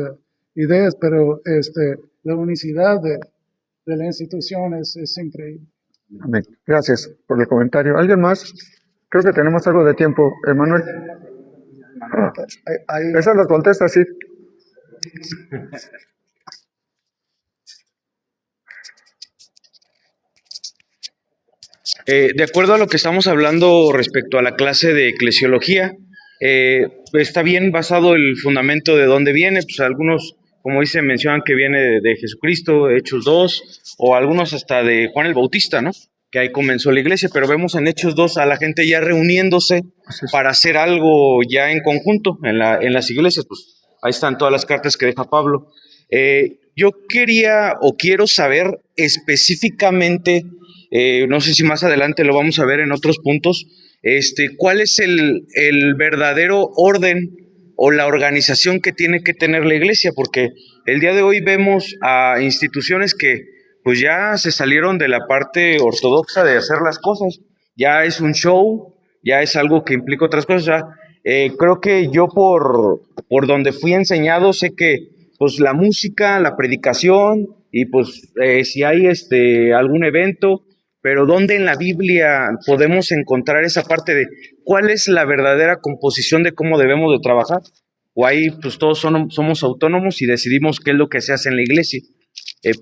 ideas, pero la unicidad de la institución es increíble. Amén. Gracias por el comentario. ¿Alguien más? Creo que tenemos algo de tiempo, Emanuel. Esa las contesta, sí. De acuerdo a lo que estamos hablando respecto a la clase de eclesiología, está bien basado el fundamento de dónde viene, pues algunos, como dice, mencionan que viene de Jesucristo, Hechos 2, o algunos hasta de Juan el Bautista, ¿no? Que ahí comenzó la iglesia, pero vemos en Hechos 2 a la gente ya reuniéndose para hacer algo ya en conjunto en las iglesias, pues ahí están todas las cartas que deja Pablo. Yo quiero saber específicamente, no sé si más adelante lo vamos a ver en otros puntos, cuál es el verdadero orden o la organización que tiene que tener la iglesia, porque el día de hoy vemos a instituciones que pues ya se salieron de la parte ortodoxa de hacer las cosas, ya es un show, ya es algo que implica otras cosas. Creo que yo por donde fui enseñado sé que pues la música, la predicación y pues si hay algún evento, pero ¿dónde en la Biblia podemos encontrar esa parte de cuál es la verdadera composición de cómo debemos de trabajar? O ahí pues todos somos autónomos y decidimos qué es lo que se hace en la iglesia.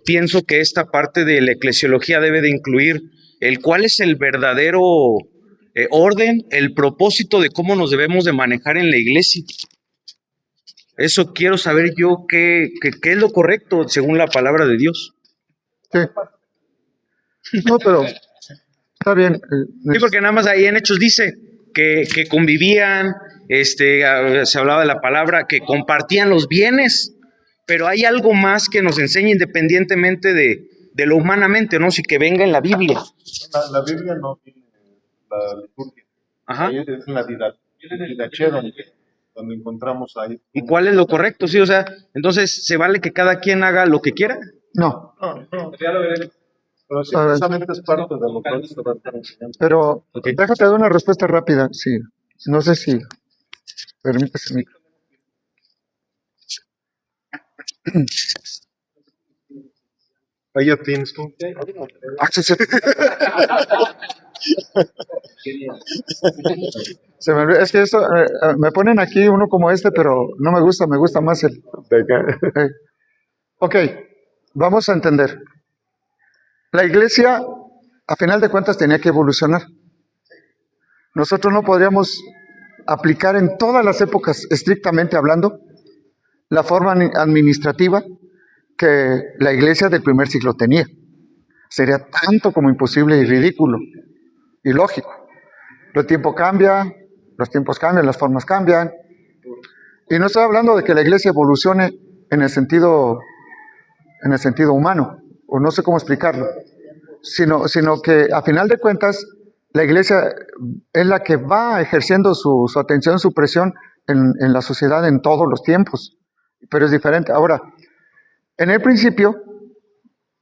Pienso que esta parte de la eclesiología debe de incluir el cuál es el verdadero orden, el propósito de cómo nos debemos de manejar en la iglesia. Eso quiero saber yo qué es lo correcto según la palabra de Dios. Sí. No, pero está bien. Sí, porque nada más ahí en Hechos dice que convivían, se hablaba de la palabra, que compartían los bienes, pero hay algo más que nos enseña independientemente de lo humanamente, ¿no? Sí, que venga en la Biblia. La Biblia no tiene la liturgia. Ajá. Ahí es la didachera donde encontramos ahí. ¿Y cuál es lo correcto? Sí, o sea, entonces, ¿se vale que cada quien haga lo que quiera? No. Ya lo veremos. Pero sí, precisamente es parte de lo que se va a estar enseñando. Pero déjate dar una respuesta rápida. Sí. No sé si permites mi. Ahí ya tienes tú. Se me olvida, es que esto, me ponen aquí uno como pero no me gusta más el. Ok, vamos a entender. La iglesia, a final de cuentas, tenía que evolucionar. Nosotros no podríamos aplicar en todas las épocas, estrictamente hablando, la forma administrativa que la iglesia del primer siglo tenía. Sería tanto como imposible y ridículo, ilógico. El tiempo cambia, los tiempos cambian, las formas cambian. Y no estoy hablando de que la iglesia evolucione en el sentido humano, o no sé cómo explicarlo, sino que a final de cuentas la iglesia es la que va ejerciendo su atención, su presión en la sociedad en todos los tiempos, pero es diferente. Ahora, en el principio,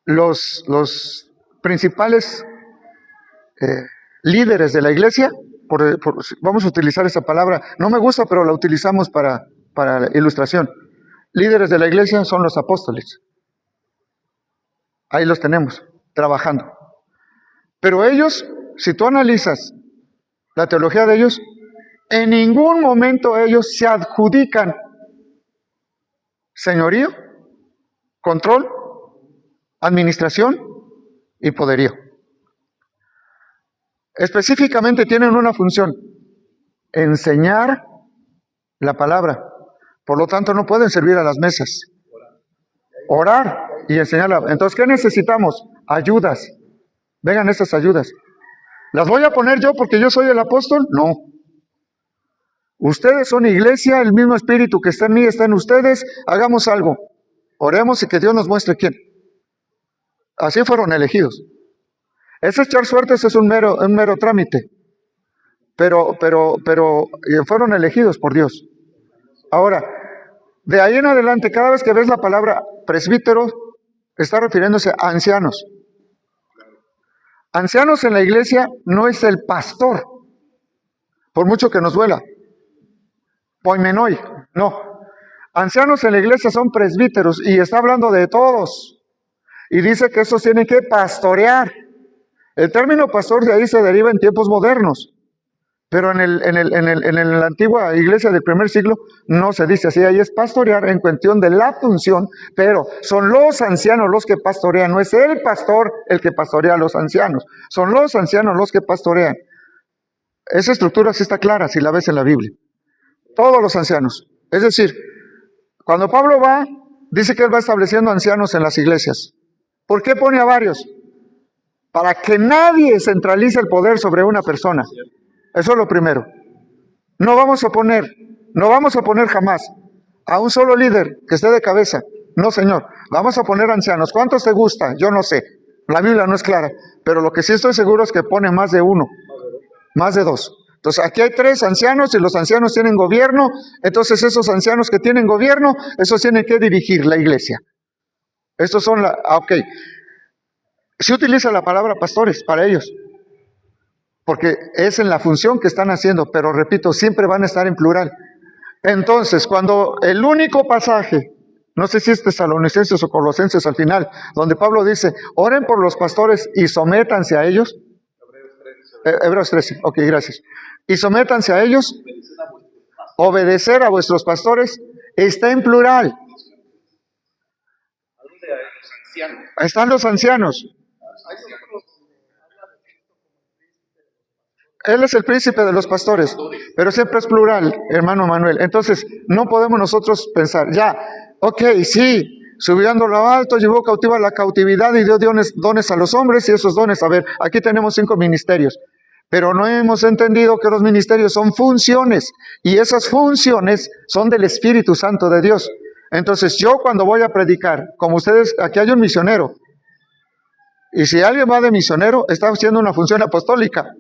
los principales líderes de la iglesia, vamos a utilizar esa palabra, no me gusta, pero la utilizamos para ilustración. Líderes de la iglesia son los apóstoles. Ahí los tenemos, trabajando. Pero ellos, si tú analizas la teología de ellos, en ningún momento ellos se adjudican señorío, control, administración y poderío. Específicamente tienen una función: enseñar la palabra. Por lo tanto, no pueden servir a las mesas. Orar y enseñarla. Entonces, ¿qué necesitamos? Ayudas. Vengan estas ayudas. ¿Las voy a poner yo porque yo soy el apóstol? No. Ustedes son iglesia, el mismo espíritu que está en mí está en ustedes. Hagamos algo. Oremos y que Dios nos muestre quién. Así fueron elegidos. Ese echar suertes es un mero trámite. Pero fueron elegidos por Dios. Ahora, de ahí en adelante, cada vez que ves la palabra presbítero, está refiriéndose a ancianos. Ancianos en la iglesia no es el pastor, por mucho que nos duela. Poimenoi, no. Ancianos en la iglesia son presbíteros y está hablando de todos. Y dice que esos tienen que pastorear. El término pastor de ahí se deriva en tiempos modernos. Pero en la antigua iglesia del primer siglo no se dice así. Ahí es pastorear en cuestión de la función, pero son los ancianos los que pastorean. No es el pastor el que pastorea a los ancianos. Son los ancianos los que pastorean. Esa estructura sí está clara si la ves en la Biblia. Todos los ancianos. Es decir, cuando Pablo va, dice que él va estableciendo ancianos en las iglesias. ¿Por qué pone a varios? Para que nadie centralice el poder sobre una persona. Eso es lo primero. No vamos a poner jamás a un solo líder que esté de cabeza. No, señor. Vamos a poner ancianos. ¿Cuántos te gusta? Yo no sé. La Biblia no es clara. Pero lo que sí estoy seguro es que pone más de uno. Más de dos. Entonces aquí hay 3 ancianos y los ancianos tienen gobierno. Entonces esos ancianos que tienen gobierno, esos tienen que dirigir la iglesia. Estos son ok. Se utiliza la palabra pastores para ellos. Porque es en la función que están haciendo, pero repito, siempre van a estar en plural. Entonces, cuando el único pasaje No sé si es Tesalonicenses o Colosenses al final, donde Pablo dice, oren por los pastores y sométanse a ellos. Hebreos 13, ok, gracias. Y sométanse a ellos, obedecer a vuestros pastores, está en plural. Están los ancianos. Él es el príncipe de los pastores, pero siempre es plural, hermano Manuel. Entonces, no podemos nosotros pensar, ya, ok, sí, subiendo lo alto, llevó cautiva la cautividad y dio dones a los hombres y esos dones, a ver, aquí tenemos 5 ministerios, pero no hemos entendido que los ministerios son funciones y esas funciones son del Espíritu Santo de Dios. Entonces, yo cuando voy a predicar, como ustedes, aquí hay un misionero, y si alguien va de misionero, está haciendo una función apostólica.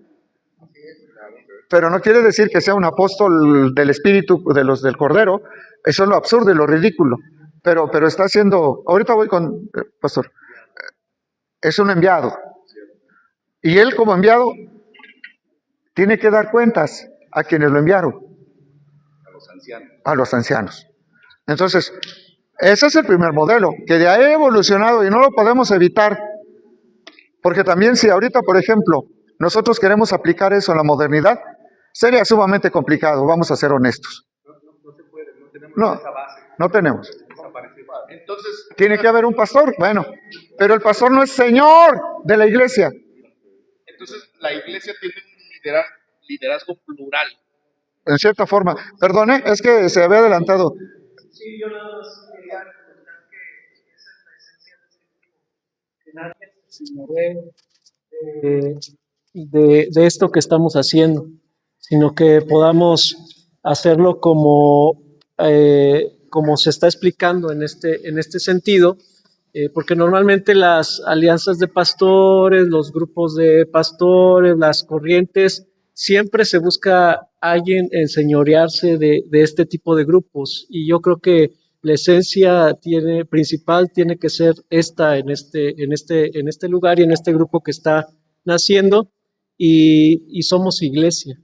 Pero no quiere decir que sea un apóstol del Espíritu, de los del Cordero. Eso es lo absurdo y lo ridículo. Pero está haciendo, ahorita voy con, pastor, es un enviado. Y él como enviado tiene que dar cuentas a quienes lo enviaron. A los ancianos. Entonces, ese es el primer modelo, que de ahí ha evolucionado y no lo podemos evitar. Porque también si ahorita, por ejemplo, nosotros queremos aplicar eso en la modernidad, sería sumamente complicado, vamos a ser honestos. No tenemos. Entonces, Tiene que haber un pastor, bueno, pero el pastor no es señor de la iglesia. entonces la iglesia tiene un liderazgo plural. En cierta forma. Perdone, es que se había adelantado. Sí, yo nada más quería comentar que esa es la esencia de este tipo, que nadie se ignore de esto que estamos haciendo, sino que podamos hacerlo como se está explicando en este sentido, porque normalmente las alianzas de pastores, los grupos de pastores, las corrientes, siempre se busca alguien enseñorearse de este tipo de grupos, y yo creo que la esencia principal tiene que ser esta en este lugar y en este grupo que está naciendo, y somos iglesia.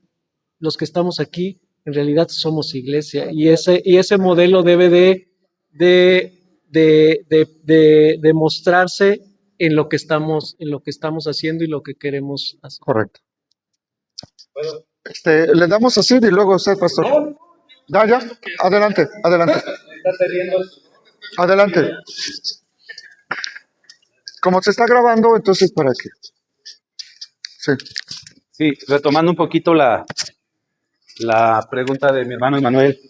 Los que estamos aquí en realidad somos iglesia, y ese modelo debe de mostrarse en lo que estamos haciendo y lo que queremos hacer. Correcto. Le damos así y luego usted, pastor. Ya, adelante. Adelante. Como se está grabando, entonces ¿para qué? Sí. Sí, retomando un poquito la pregunta de mi hermano Emanuel,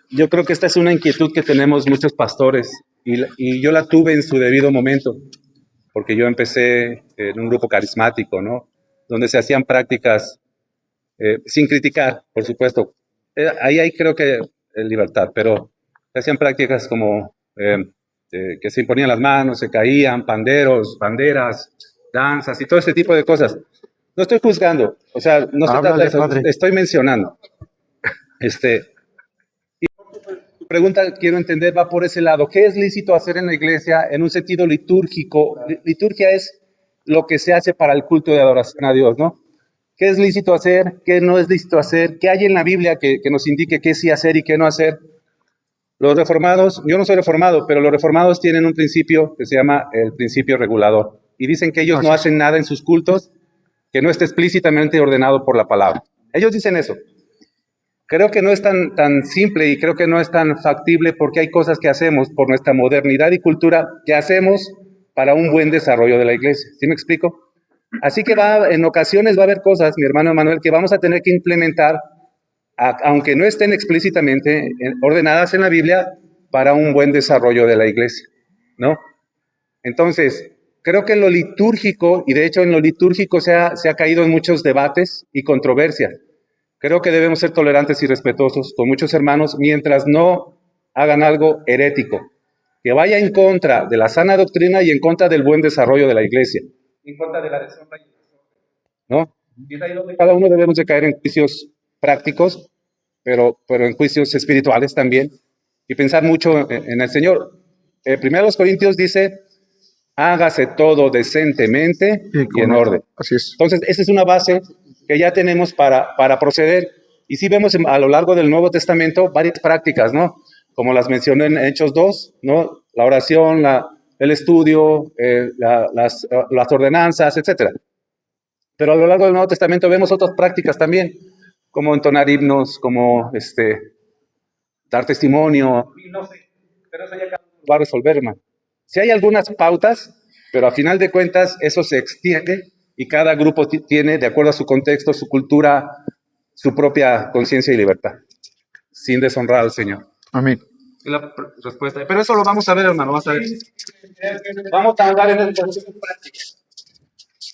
yo creo que esta es una inquietud que tenemos muchos pastores y yo la tuve en su debido momento, porque yo empecé en un grupo carismático, ¿no? Donde se hacían prácticas sin criticar, por supuesto. Ahí creo que libertad, pero se hacían prácticas como que se imponían las manos, se caían, panderos, banderas, danzas y todo ese tipo de cosas. No estoy juzgando, o sea, no se trata de eso, estoy mencionando. Y tu pregunta, quiero entender, va por ese lado. ¿Qué es lícito hacer en la iglesia en un sentido litúrgico? Liturgia es lo que se hace para el culto de adoración a Dios, ¿no? ¿Qué es lícito hacer? ¿Qué no es lícito hacer? ¿Qué hay en la Biblia que nos indique qué sí hacer y qué no hacer? Los reformados, yo no soy reformado, pero los reformados tienen un principio que se llama el principio regulador. Y dicen que ellos no hacen nada en sus cultos que no esté explícitamente ordenado por la palabra. Ellos dicen eso. Creo que no es tan simple y creo que no es tan factible porque hay cosas que hacemos por nuestra modernidad y cultura que hacemos para un buen desarrollo de la iglesia. ¿Sí me explico? Así que en ocasiones va a haber cosas, mi hermano Emanuel, que vamos a tener que implementar, aunque no estén explícitamente ordenadas en la Biblia, para un buen desarrollo de la iglesia, ¿no? Entonces, creo que en lo litúrgico, y de hecho en lo litúrgico se ha caído en muchos debates y controversias. Creo que debemos ser tolerantes y respetuosos con muchos hermanos mientras no hagan algo herético, que vaya en contra de la sana doctrina y en contra del buen desarrollo de la iglesia, en contra de la deshonra y ¿no? Y es ahí donde cada uno debemos de caer en juicios prácticos, pero en juicios espirituales también, y pensar mucho en el Señor. Primero los Corintios dice, hágase todo decentemente y en orden. Así es. Entonces, esa es una base que ya tenemos para proceder. Y sí vemos a lo largo del Nuevo Testamento varias prácticas, ¿no? como las mencioné en Hechos 2, ¿no? La oración, el estudio, las ordenanzas, etcétera. Pero a lo largo del Nuevo Testamento vemos otras prácticas también, como entonar himnos, como dar testimonio, y no sé, pero eso ya cada uno va a resolver, hermano. Sí hay algunas pautas, pero a final de cuentas eso se extiende y cada grupo tiene, de acuerdo a su contexto, su cultura, su propia conciencia y libertad, sin deshonrar al Señor. Amén. La respuesta. Pero eso lo vamos a ver, hermano, vamos a ver. Vamos a hablar en el proceso práctico.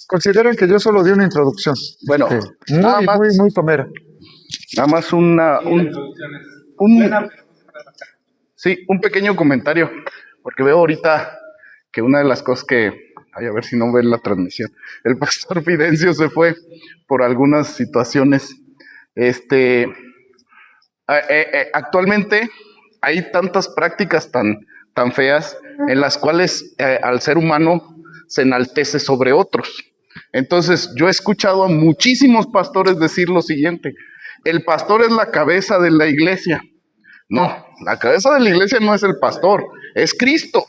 Consideren que yo solo di una introducción. Bueno, Muy somera. Nada más un pequeño comentario, porque veo ahorita que una de las cosas a ver si no ven la transmisión, el pastor Fidencio se fue por algunas situaciones. Actualmente hay tantas prácticas tan feas en las cuales al ser humano se enaltece sobre otros. Entonces, yo he escuchado a muchísimos pastores decir lo siguiente: el pastor es la cabeza de la iglesia. No, la cabeza de la iglesia no es el pastor, es Cristo.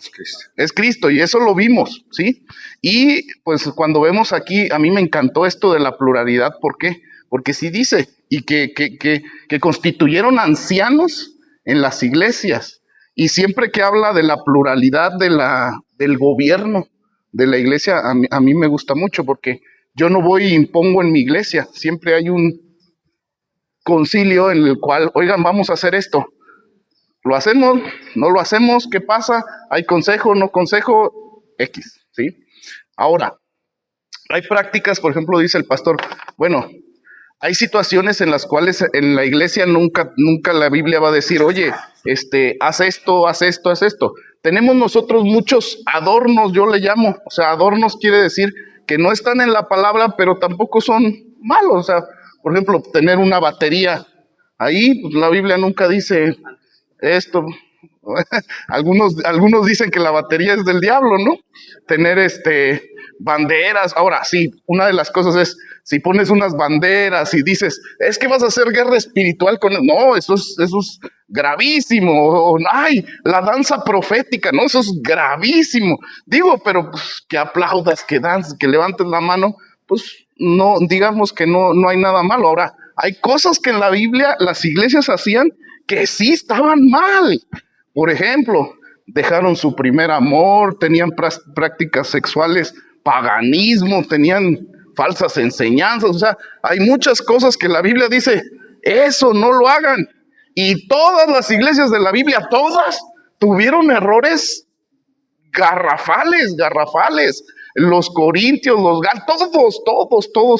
Es Cristo, y eso lo vimos, ¿sí? Y pues cuando vemos aquí, a mí me encantó esto de la pluralidad. ¿Por qué? Porque sí dice, y que constituyeron ancianos en las iglesias. Y siempre que habla de la pluralidad del gobierno de la iglesia, a mí me gusta mucho, porque yo no voy y impongo en mi iglesia. Siempre hay un concilio en el cual, oigan, vamos a hacer esto. ¿Lo hacemos? ¿No lo hacemos? ¿Qué pasa? ¿Hay consejo? ¿No consejo? X, ¿sí? Ahora, hay prácticas, por ejemplo, dice el pastor, bueno, hay situaciones en las cuales en la iglesia nunca la Biblia va a decir, oye, haz esto, haz esto, haz esto. Tenemos nosotros muchos adornos, yo le llamo. O sea, adornos quiere decir que no están en la palabra, pero tampoco son malos. O sea, por ejemplo, tener una batería ahí, pues la Biblia nunca dice esto. Algunos dicen que la batería es del diablo, ¿no? Tener banderas. Ahora sí, una de las cosas es, si pones unas banderas y dices, es que vas a hacer guerra espiritual con... No, eso es gravísimo. O, ay, la danza profética, no, eso es gravísimo. Digo, pero pues, que aplaudas, que dances, que levantes la mano, pues no, digamos que no hay nada malo. Ahora, hay cosas que en la Biblia las iglesias hacían que sí estaban mal. Por ejemplo, dejaron su primer amor, tenían prácticas sexuales, paganismo, tenían falsas enseñanzas. O sea, hay muchas cosas que la Biblia dice, eso no lo hagan. Y todas las iglesias de la Biblia, todas tuvieron errores garrafales. Los corintios, los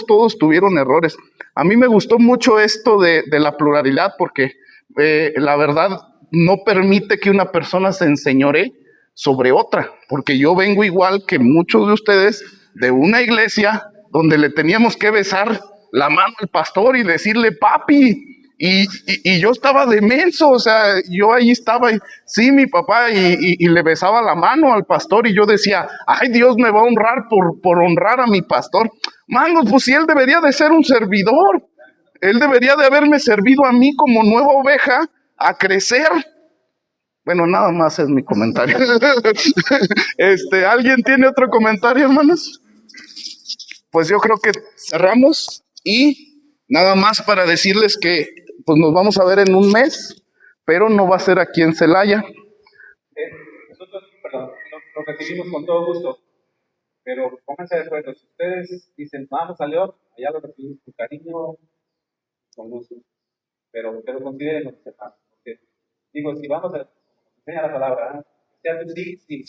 todos tuvieron errores. A mí me gustó mucho esto de la pluralidad, porque la verdad no permite que una persona se enseñoree sobre otra, porque yo vengo igual que muchos de ustedes de una iglesia donde le teníamos que besar la mano al pastor y decirle papi, y yo estaba de menso. O sea, yo ahí estaba, sí, mi papá, y le besaba la mano al pastor, y yo decía, ay, Dios me va a honrar por honrar a mi pastor. Manos, pues si él debería de ser un servidor, él debería de haberme servido a mí como nueva oveja a crecer. Bueno, nada más es mi comentario. ¿Alguien tiene otro comentario, hermanos? Pues yo creo que cerramos, y nada más para decirles que pues nos vamos a ver en un mes, pero no va a ser aquí en Celaya. Nosotros, perdón, lo recibimos con todo gusto, pero pónganse de acuerdo. Si ustedes dicen, vamos a León, allá lo recibimos con cariño, con gusto, pero consideren lo que se pasa, porque digo, si vamos a enseñar la palabra, sea tú sí.